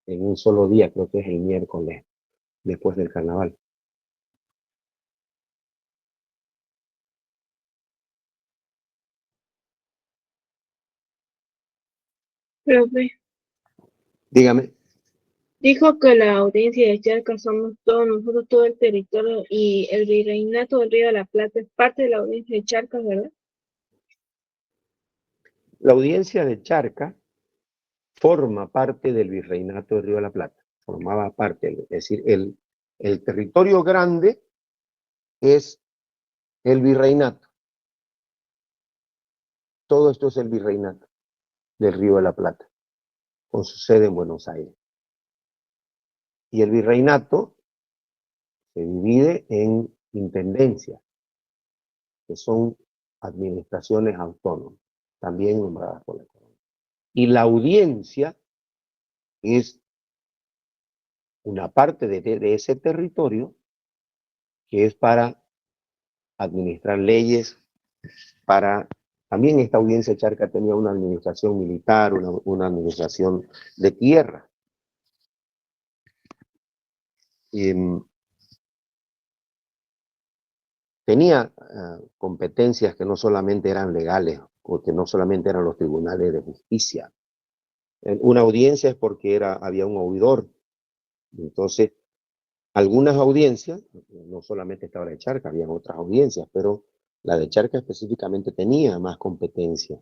en un solo día. Creo que es el miércoles después del carnaval.
Profe,
Dígame.
dijo que la audiencia de Charcas somos todos nosotros, todo el territorio, y el virreinato del Río de la Plata es parte de la audiencia de Charcas, ¿verdad?
La audiencia de Charcas forma parte del virreinato del Río de la Plata. Formaba parte, es decir, el territorio grande es el virreinato. Todo esto es el virreinato del Río de la Plata, con su sede en Buenos Aires. Y el virreinato se divide en intendencias, que son administraciones autónomas, también nombradas por la corona. Y la audiencia es una parte de ese territorio que es para administrar leyes, para... También esta audiencia Charca tenía una administración militar, una administración de tierra. Tenía competencias que no solamente eran legales, o que no solamente eran los tribunales de justicia. Una audiencia es porque había un oidor. Entonces, algunas audiencias, no solamente estaba la de Charca, había otras audiencias, pero la de Charca específicamente tenía más competencia.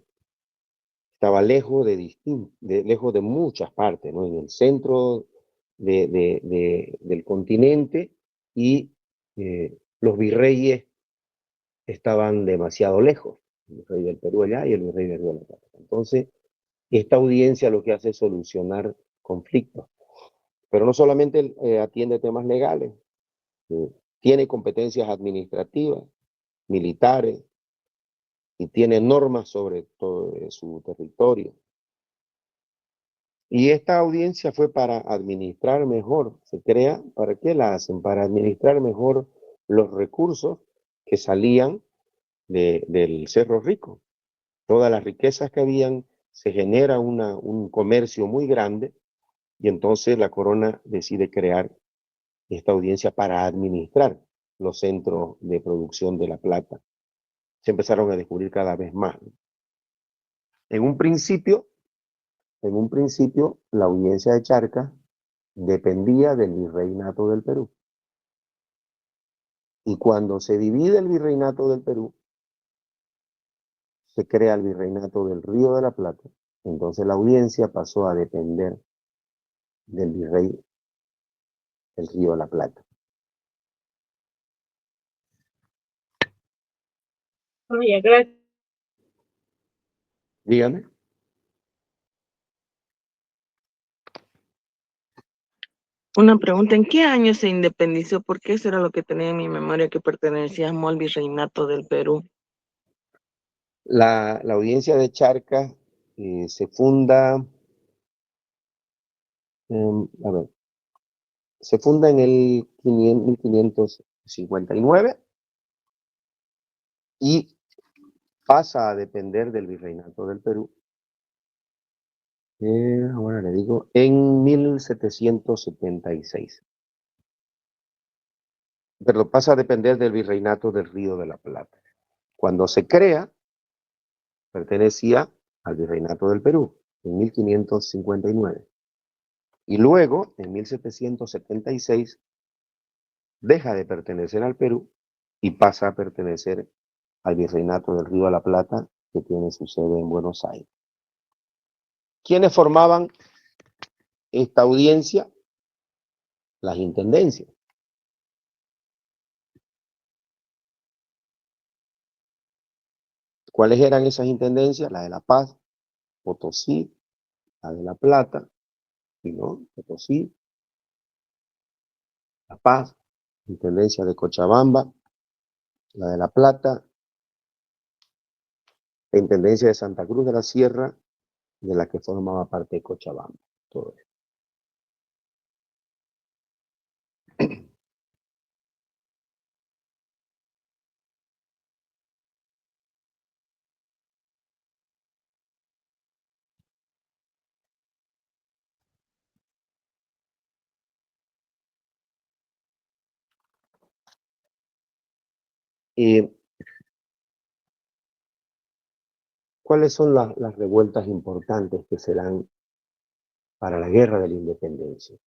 Estaba lejos de muchas partes, ¿no? En el centro del continente, y los virreyes estaban demasiado lejos, el virrey del Perú allá y el virrey del Río de la Plata. Entonces, esta audiencia lo que hace es solucionar conflictos, pero no solamente atiende temas legales, tiene competencias administrativas, militares, y tiene normas sobre todo su territorio. Y esta audiencia fue para administrar mejor, se crea, ¿para qué la hacen? Para administrar mejor los recursos que salían del Cerro Rico. Todas las riquezas que habían, se genera un comercio muy grande, y entonces la corona decide crear esta audiencia para administrar los centros de producción de la plata. se empezaron a descubrir cada vez más. En un principio, la audiencia de Charcas dependía del virreinato del Perú. Y cuando se divide el virreinato del Perú, se crea el virreinato del Río de la Plata. Entonces la audiencia pasó a depender del virrey del Río de la Plata.
Oye, gracias.
Dígame.
Una pregunta, ¿en qué año se independizó? Porque eso era lo que tenía en mi memoria, que pertenecíamos al virreinato del Perú.
La audiencia de Charcas se funda, a ver, se funda en el 1559 y pasa a depender del virreinato del Perú. Ahora le digo, en 1776. Pero pasa a depender del virreinato del Río de la Plata. Cuando se crea, pertenecía al virreinato del Perú, en 1559. Y luego, en 1776, deja de pertenecer al Perú y pasa a pertenecer al virreinato del Río de la Plata, que tiene su sede en Buenos Aires. ¿Quiénes formaban esta audiencia? Las intendencias. ¿Cuáles eran esas intendencias? La de La Paz, Potosí, la de La Plata, y no, Potosí, La Paz, intendencia de Cochabamba, la de La Plata, la intendencia de Santa Cruz de la Sierra, de la que formaba parte de Cochabamba. Todo eso. ¿Cuáles son las revueltas importantes que se dan para la guerra de la independencia?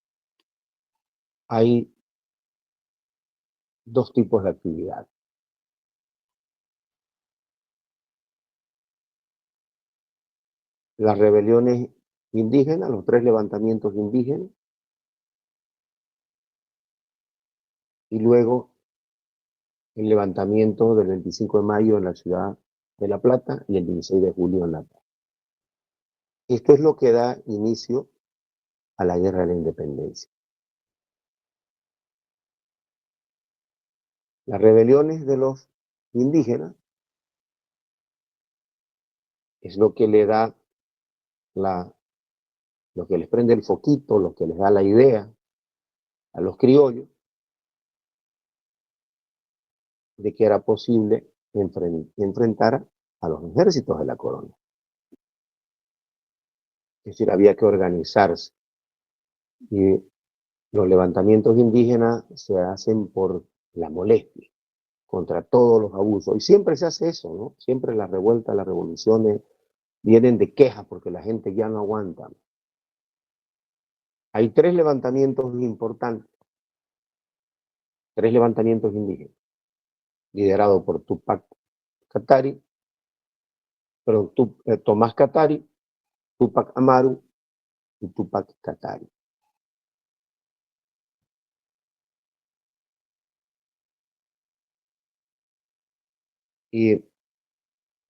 Hay dos tipos de actividad. Las rebeliones indígenas, los 3 levantamientos indígenas, y luego el levantamiento del 25 de mayo en la ciudad de La Plata y el 16 de julio en La Paz. Esto es lo que da inicio a la guerra de la independencia. Las rebeliones de los indígenas es lo que le da lo que les prende el foquito, lo que les da la idea a los criollos de que era posible enfrentar a los ejércitos de la corona. Es decir, había que organizarse. Y los levantamientos indígenas se hacen por la molestia, contra todos los abusos. Y siempre se hace eso, ¿no? Siempre las revueltas, las revoluciones vienen de quejas porque la gente ya no aguanta. Hay 3 levantamientos importantes, 3 levantamientos indígenas, liderados por Tomás Katari, Túpac Amaru y Túpac Katari. Y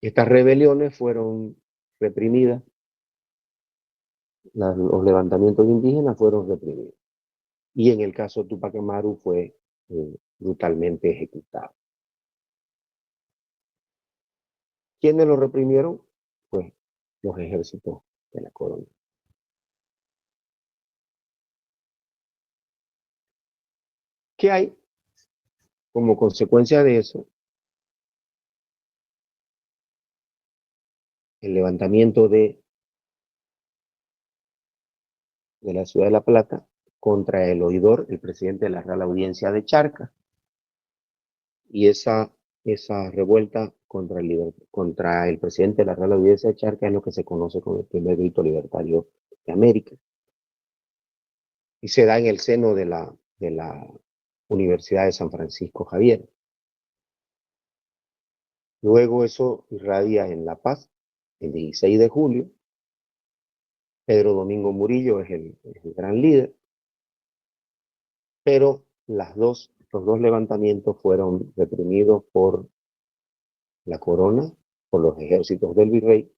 estas rebeliones fueron reprimidas, los levantamientos indígenas fueron reprimidos. Y en el caso de Túpac Amaru fue brutalmente ejecutado. ¿Quiénes lo reprimieron? Pues los ejércitos de la corona. ¿Qué hay como consecuencia de eso? El levantamiento de la ciudad de La Plata contra el oidor, el presidente de la Real Audiencia de Charcas. Y esa esa revuelta contra el presidente de la Real Audiencia de Charcas es lo que se conoce como el primer grito libertario de América. Y se da en el seno de la Universidad de San Francisco Javier. Luego eso irradia en La Paz, el 16 de julio. Pedro Domingo Murillo es el gran líder, pero los dos levantamientos fueron reprimidos por la corona, por los ejércitos del virrey,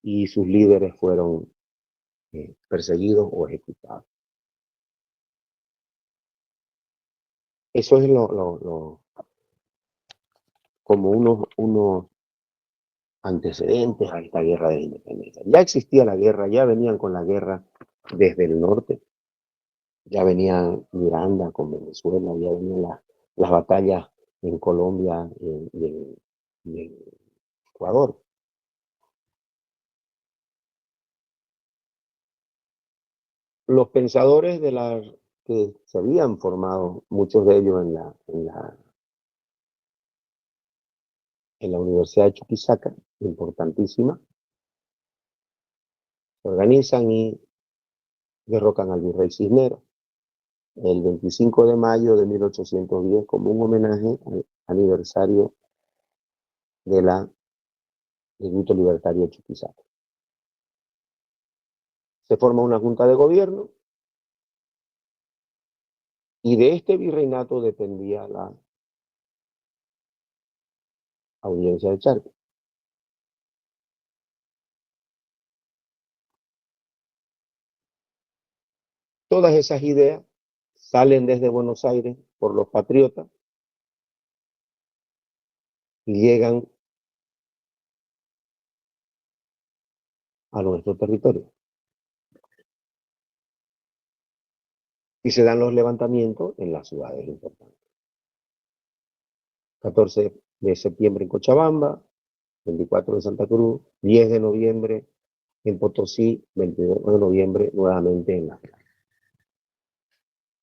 y sus líderes fueron perseguidos o ejecutados. Eso es como unos antecedentes a esta guerra de la independencia. Ya existía la guerra, ya venían con la guerra desde el norte, ya venían Miranda con Venezuela, ya venían las batallas en Colombia y en Ecuador. Los pensadores que se habían formado, muchos de ellos en la Universidad de Chuquisaca, importantísima, se organizan y derrocan al virrey Cisneros el 25 de mayo de 1810 como un homenaje al aniversario del grito libertario de Chuquisaca. Se forma una junta de gobierno y de este virreinato dependía la Audiencia de Charcas. Todas esas ideas salen desde Buenos Aires por los patriotas y llegan a nuestro territorio. Y se dan los levantamientos en las ciudades importantes. 14 de septiembre en Cochabamba, 24 en Santa Cruz, 10 de noviembre en Potosí, 22 de noviembre nuevamente en La Plata.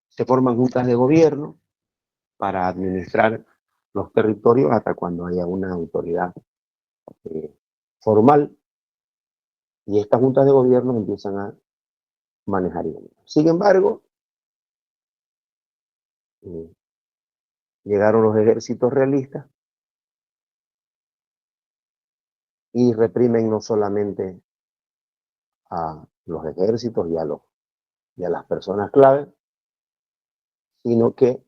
Se forman juntas de gobierno para administrar los territorios hasta cuando haya una autoridad formal, y estas juntas de gobierno empiezan a manejar el gobierno. Sin embargo, llegaron los ejércitos realistas y reprimen no solamente a los ejércitos y a las personas clave, sino que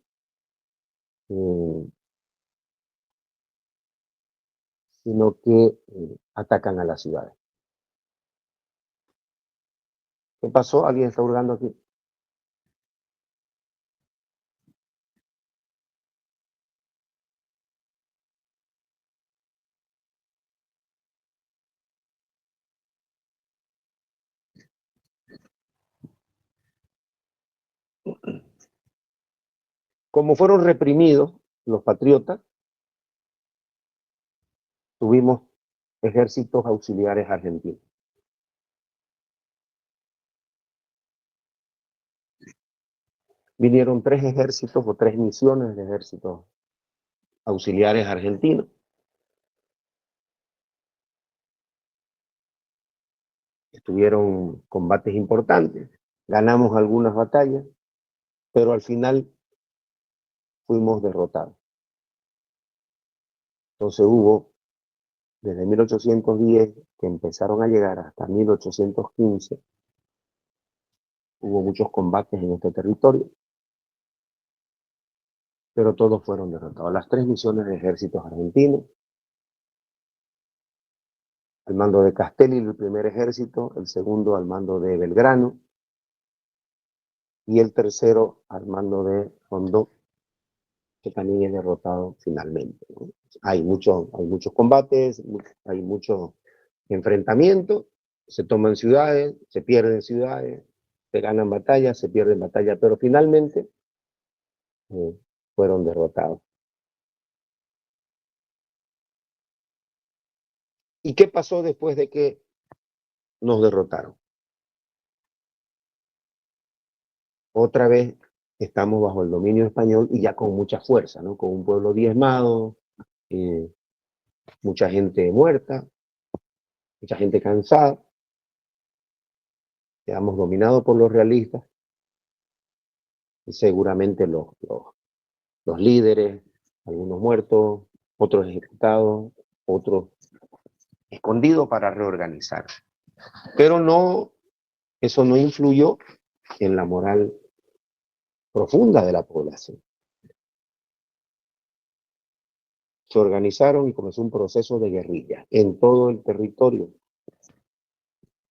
atacan a las ciudades. ¿Qué pasó? ¿Alguien está hurgando aquí? Como fueron reprimidos los patriotas, tuvimos ejércitos auxiliares argentinos. Vinieron 3 ejércitos o 3 misiones de ejércitos auxiliares argentinos. Estuvieron combates importantes, ganamos algunas batallas, pero al final fuimos derrotados. Entonces hubo, desde 1810, que empezaron a llegar hasta 1815, hubo muchos combates en este territorio, pero todos fueron derrotados. Las 3 misiones de ejércitos argentinos, al mando de Castelli, el primer ejército, el segundo al mando de Belgrano, y el tercero al mando de Rondó, que también es derrotado finalmente, ¿no? Hay muchos combates, hay mucho enfrentamiento, se toman ciudades, se pierden ciudades, se ganan batallas, se pierden batallas, pero finalmente fueron derrotados. ¿Y qué pasó después de que nos derrotaron? Otra vez estamos bajo el dominio español y ya con mucha fuerza, ¿no? Con un pueblo diezmado, mucha gente muerta, mucha gente cansada. Quedamos dominados por los realistas y seguramente los líderes, algunos muertos, otros ejecutados, otros escondidos para reorganizarse. Pero no, eso no influyó en la moral profunda de la población. Se organizaron y comenzó un proceso de guerrilla en todo el territorio.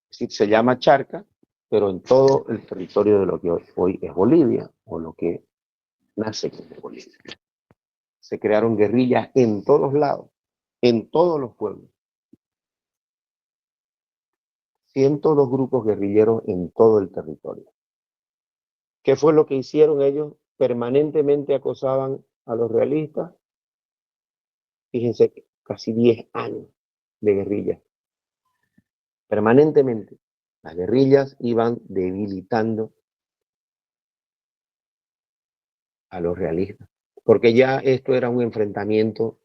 Es decir, se llama Charca, pero en todo el territorio de lo que hoy es Bolivia, o lo que nace como Bolivia. Se crearon guerrillas en todos lados, en todos los pueblos. 102 grupos guerrilleros en todo el territorio. ¿Qué fue lo que hicieron ellos? Permanentemente acosaban a los realistas. Fíjense, casi 10 años de guerrilla. Permanentemente. Las guerrillas iban debilitando a los realistas. Porque ya esto era un enfrentamiento,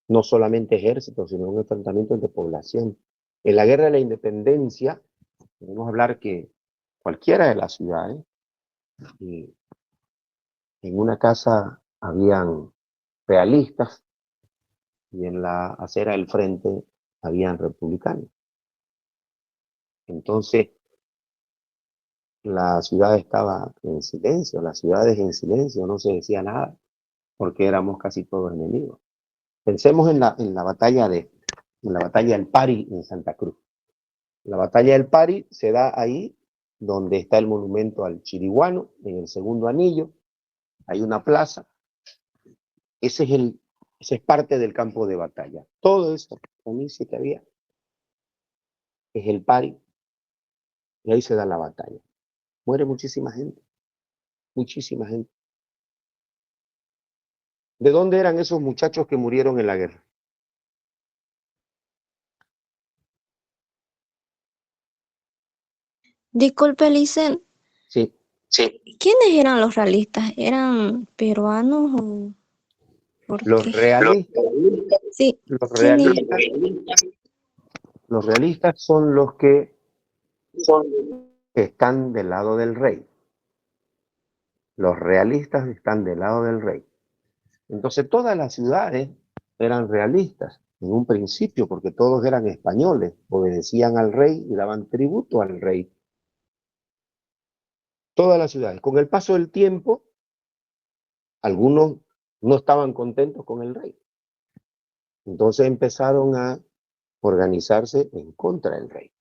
no solamente ejército, sino un enfrentamiento entre población. En la guerra de la independencia, podemos hablar que cualquiera de las ciudades, y en una casa habían realistas y en la acera del frente habían republicanos. Entonces, la ciudad estaba en silencio, las ciudades en silencio, no se decía nada, porque éramos casi todos enemigos. Pensemos en la batalla del Pari en Santa Cruz. La batalla del Pari se da ahí donde está el monumento al Chiriguano, en el segundo anillo. Hay una plaza. Ese es parte del campo de batalla. Todo eso, inicio que había, es el Pari. Y ahí se da la batalla. Muere muchísima gente. Muchísima gente. ¿De dónde eran esos muchachos que murieron en la guerra?
Disculpe, Licen,
Sí,
¿quiénes eran los realistas? ¿Eran peruanos o por
los
qué?
realistas,
Sí,
los
¿quiénes?
realistas son los que están del lado del rey. Los realistas están del lado del rey. Entonces todas las ciudades eran realistas en un principio, porque todos eran españoles, obedecían al rey y daban tributo al rey. Todas las ciudades. Con el paso del tiempo, algunos no estaban contentos con el rey. Entonces empezaron a organizarse en contra del rey.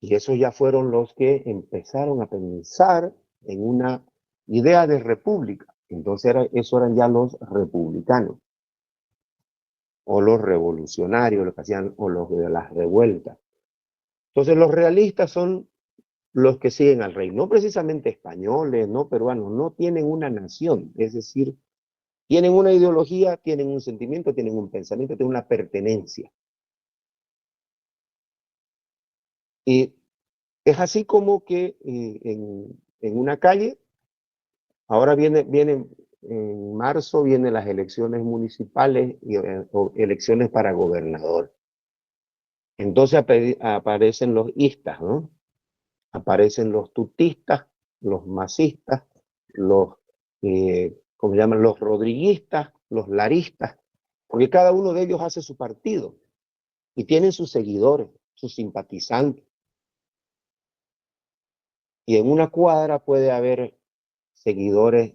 Y esos ya fueron los que empezaron a pensar en una idea de república. Entonces eso eran ya los republicanos, o los revolucionarios, lo que hacían, o los de las revueltas. Entonces los realistas son los que siguen al rey, no precisamente españoles, no peruanos, no tienen una nación, es decir, tienen una ideología, tienen un sentimiento, tienen un pensamiento, tienen una pertenencia. Y es así como que en una calle, ahora vienen en marzo, vienen las elecciones municipales y o elecciones para gobernador. Entonces aparecen los istas, ¿no? Aparecen los tutistas, los masistas, los, ¿cómo se llaman? Los rodriguistas, los laristas, porque cada uno de ellos hace su partido y tienen sus seguidores, sus simpatizantes. Y en una cuadra puede haber seguidores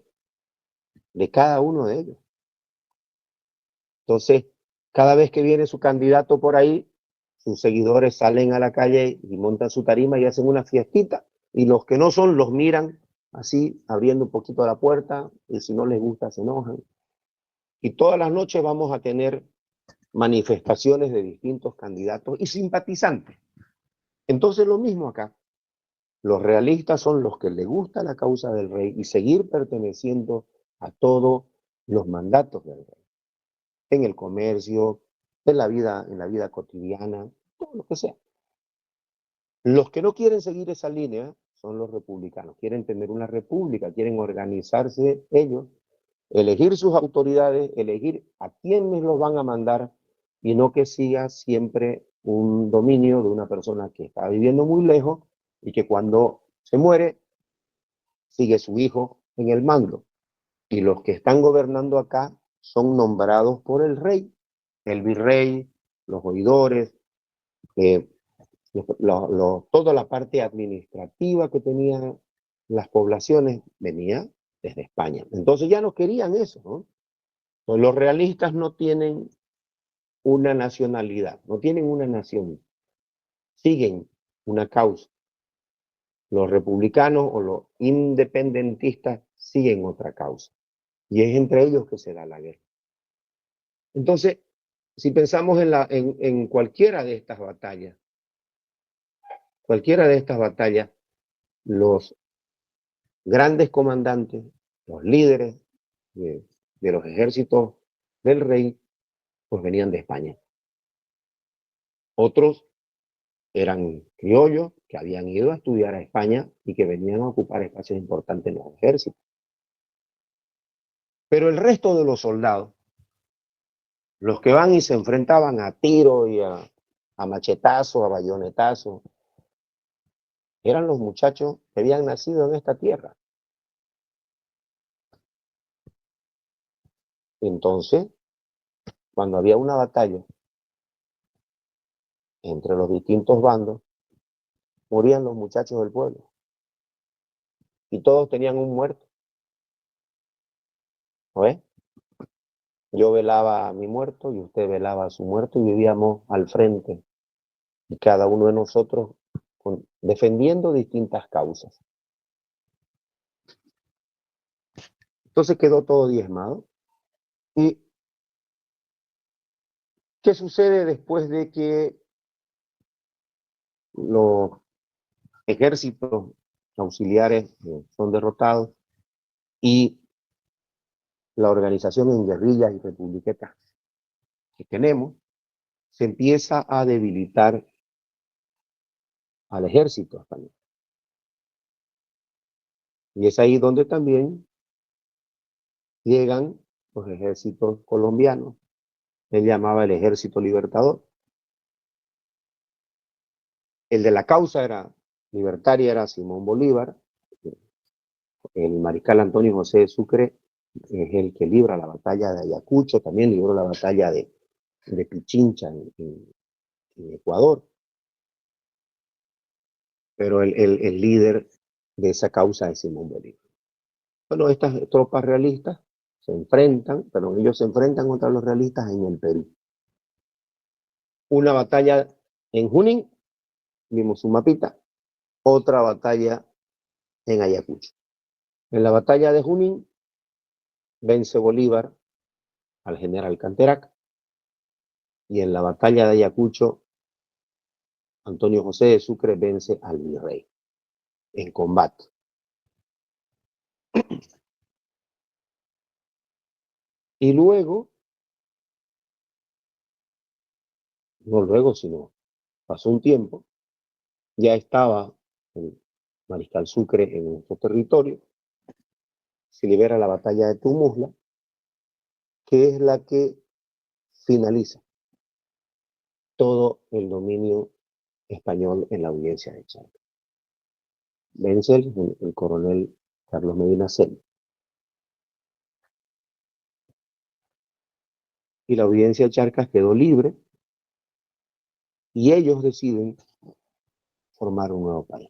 de cada uno de ellos. Entonces, cada vez que viene su candidato por ahí, sus seguidores salen a la calle y montan su tarima y hacen una fiestita, y los que no son los miran así, abriendo un poquito la puerta, y si no les gusta se enojan. Y todas las noches vamos a tener manifestaciones de distintos candidatos y simpatizantes. Entonces lo mismo acá. Los realistas son los que les gusta la causa del rey y seguir perteneciendo a todos los mandatos del rey. En el comercio, en la vida cotidiana, todo lo que sea. Los que no quieren seguir esa línea son los republicanos. Quieren tener una república, quieren organizarse ellos, elegir sus autoridades, elegir a quiénes los van a mandar y no que siga siempre un dominio de una persona que está viviendo muy lejos y que cuando se muere sigue su hijo en el mando. Y los que están gobernando acá son nombrados por el rey, el virrey, los oidores, toda la parte administrativa que tenían las poblaciones venía desde España. Entonces ya no querían eso, ¿no? Pues los realistas no tienen una nacionalidad, no tienen una nación, siguen una causa. Los republicanos o los independentistas siguen otra causa. Y es entre ellos que se da la guerra. Entonces, si pensamos en cualquiera de estas batallas, los grandes comandantes, los líderes de los ejércitos del rey, pues venían de España. Otros eran criollos que habían ido a estudiar a España y que venían a ocupar espacios importantes en los ejércitos. Pero el resto de los soldados, los que van y se enfrentaban a tiro y a machetazo, a bayonetazo, eran los muchachos que habían nacido en esta tierra. Entonces, cuando había una batalla entre los distintos bandos, morían los muchachos del pueblo. Y todos tenían un muerto. ¿No ves? Yo velaba a mi muerto y usted velaba a su muerto y vivíamos al frente. Y cada uno de nosotros defendiendo distintas causas. Entonces quedó todo diezmado. ¿Y qué sucede después de que los ejércitos auxiliares son derrotados y la organización en guerrillas y republiquetas que tenemos se empieza a debilitar al ejército español? Y es ahí donde también llegan los ejércitos colombianos. Él llamaba el Ejército Libertador. El de la causa libertaria era Simón Bolívar. El mariscal Antonio José de Sucre es el que libra la batalla de Ayacucho, también libró la batalla de Pichincha en Ecuador. Pero el líder de esa causa es Simón Bolívar. Bueno, estas tropas realistas se enfrentan, pero ellos se enfrentan contra los realistas en el Perú. Una batalla en Junín, vimos un mapita, otra batalla en Ayacucho. En la batalla de Junín vence Bolívar al general Canterac y en la batalla de Ayacucho Antonio José de Sucre vence al virrey en combate. Y luego, no luego, sino pasó un tiempo, ya estaba el mariscal Sucre en nuestro territorio, se libera la batalla de Tumuzla, que es la que finaliza todo el dominio español en la audiencia de Charcas. Vence el coronel Carlos Medina Celi. Y la audiencia de Charcas quedó libre y ellos deciden formar un nuevo país.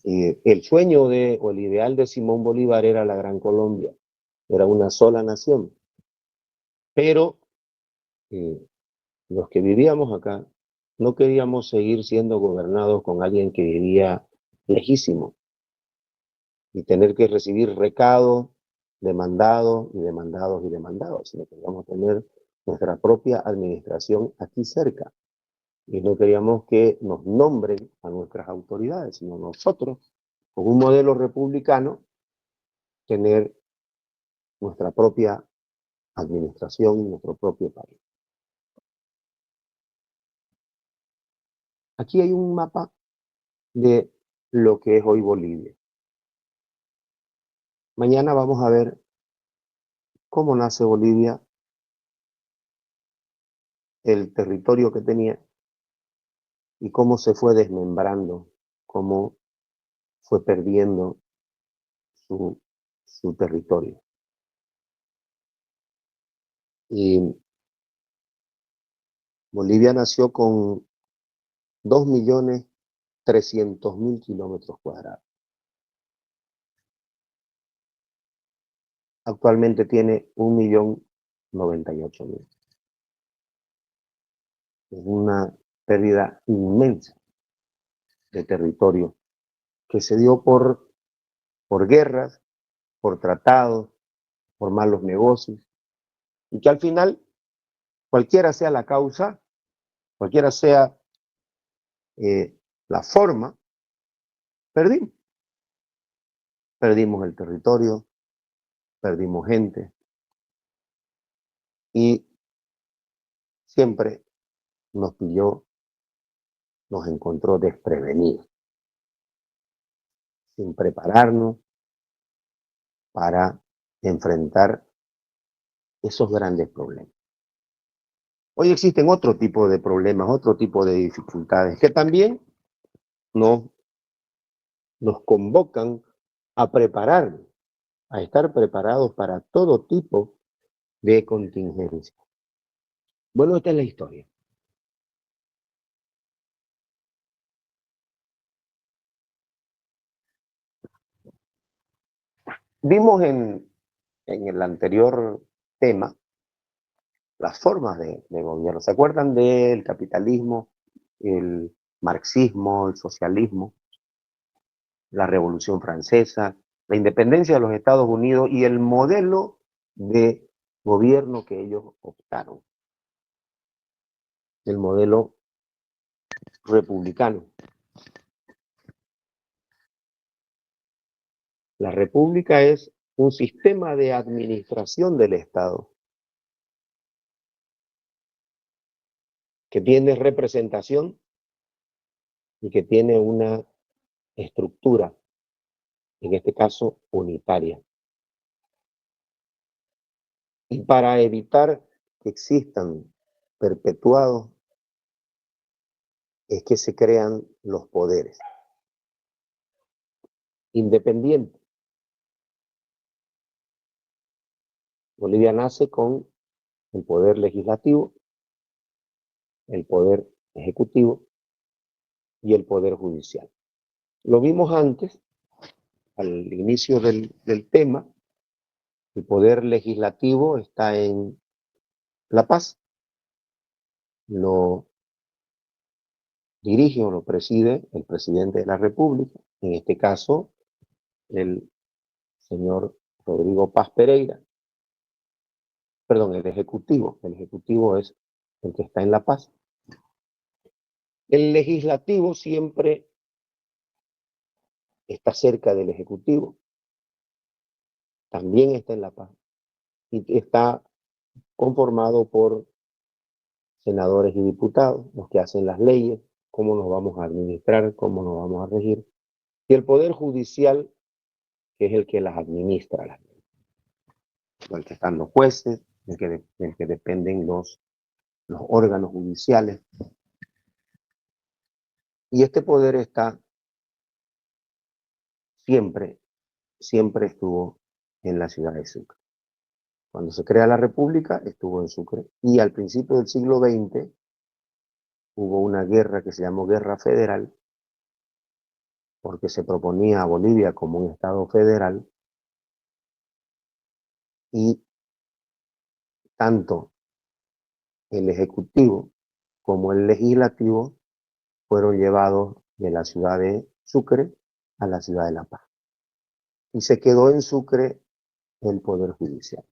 El sueño o el ideal de Simón Bolívar era la Gran Colombia, era una sola nación. Pero los que vivíamos acá no queríamos seguir siendo gobernados con alguien que vivía lejísimo y tener que recibir recados, demandados y demandados y demandados, sino que queríamos tener nuestra propia administración aquí cerca. Y no queríamos que nos nombren a nuestras autoridades, sino nosotros, con un modelo republicano, tener nuestra propia administración y nuestro propio país. Aquí hay un mapa de lo que es hoy Bolivia. Mañana vamos a ver cómo nace Bolivia, el territorio que tenía y cómo se fue desmembrando, cómo fue perdiendo su territorio. Y Bolivia nació con 2.300.000 kilómetros cuadrados. Actualmente tiene 1.098.000. Es una pérdida inmensa de territorio que se dio por guerras, por tratados, por malos negocios, y que al final, cualquiera sea la causa, cualquiera sea la forma, perdimos. Perdimos el territorio, perdimos gente, y siempre nos pilló, nos encontró desprevenidos, sin prepararnos para enfrentar esos grandes problemas. Hoy existen otro tipo de problemas, otro tipo de dificultades que también nos convocan a prepararnos, a estar preparados para todo tipo de contingencia. Bueno, esta es la historia. Vimos en el anterior tema las formas de gobierno. ¿Se acuerdan del capitalismo, el marxismo, el socialismo, la Revolución Francesa, la independencia de los Estados Unidos y el modelo de gobierno que ellos optaron? El modelo republicano. La república es un sistema de administración del Estado que tiene representación y que tiene una estructura, en este caso unitaria. Y para evitar que existan perpetuados, es que se crean los poderes independientes. Bolivia nace con el poder legislativo, el poder ejecutivo y el poder judicial. Lo vimos antes, al inicio del tema. El poder legislativo está en La Paz, lo dirige o lo preside el presidente de la República, en este caso el señor Rodrigo Paz Pereira. Perdón, el ejecutivo es el que está en La Paz. El legislativo siempre está cerca del ejecutivo, también está en La Paz y está conformado por senadores y diputados, los que hacen las leyes, cómo nos vamos a administrar, cómo nos vamos a regir, y el poder judicial, que es el que las administra, las leyes, el que están los jueces, del que dependen los órganos judiciales. Y este poder está siempre estuvo en la ciudad de Sucre. Cuando se crea la República, estuvo en Sucre. Y al principio del siglo XX hubo una guerra que se llamó Guerra Federal, porque se proponía a Bolivia como un estado federal, y tanto el ejecutivo como el legislativo fueron llevados de la ciudad de Sucre a la ciudad de La Paz. Y se quedó en Sucre el poder judicial.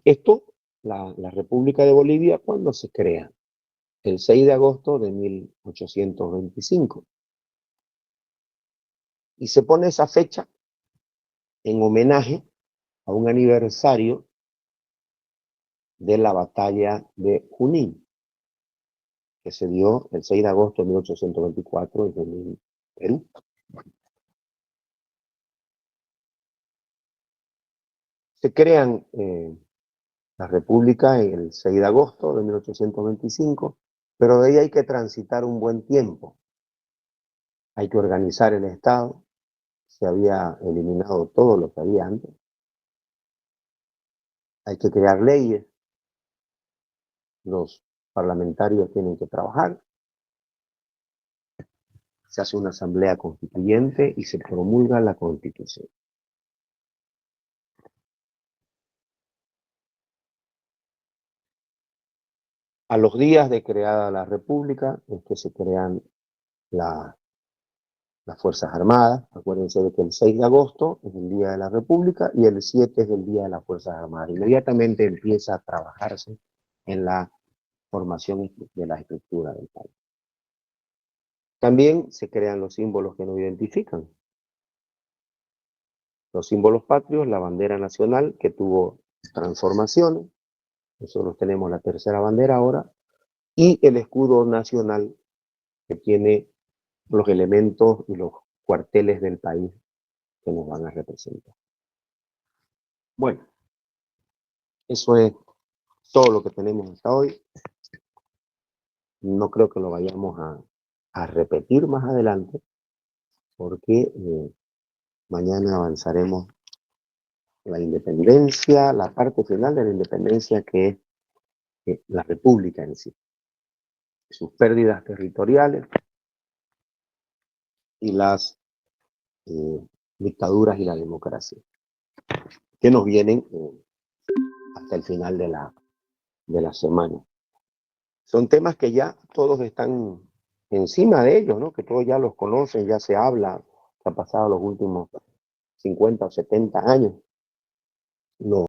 Esto, la República de Bolivia, ¿cuándo se crea? El 6 de agosto de 1825. Y se pone esa fecha en homenaje a un aniversario de la batalla de Junín. que se dio el 6 de agosto de 1824 en Perú. Se crean la República el 6 de agosto de 1825, pero de ahí hay que transitar un buen tiempo. Hay que organizar el Estado. Se había eliminado todo lo que había antes. Hay que crear leyes. Los parlamentarios tienen que trabajar. Se hace una asamblea constituyente y se promulga la Constitución. A los días de creada la República es que se crean las Fuerzas Armadas. Acuérdense de que el 6 de agosto es el Día de la República y el 7 es el Día de las Fuerzas Armadas. Inmediatamente empieza a trabajarse en la formación de la estructura del país. También se crean los símbolos que nos identifican. Los símbolos patrios, la bandera nacional que tuvo transformaciones. Nosotros tenemos la tercera bandera ahora. Y el escudo nacional que tiene los elementos y los cuarteles del país que nos van a representar. Bueno, eso es todo lo que tenemos hasta hoy. No creo que lo vayamos a repetir más adelante, porque mañana avanzaremos la independencia, la parte final de la independencia, que es la república en sí, sus pérdidas territoriales y las dictaduras y la democracia, que nos vienen hasta el final de la semana. Son temas que ya todos están encima de ellos, ¿no? Que todos ya los conocen, ya se habla, que ha pasado los últimos 50 o 70 años. No.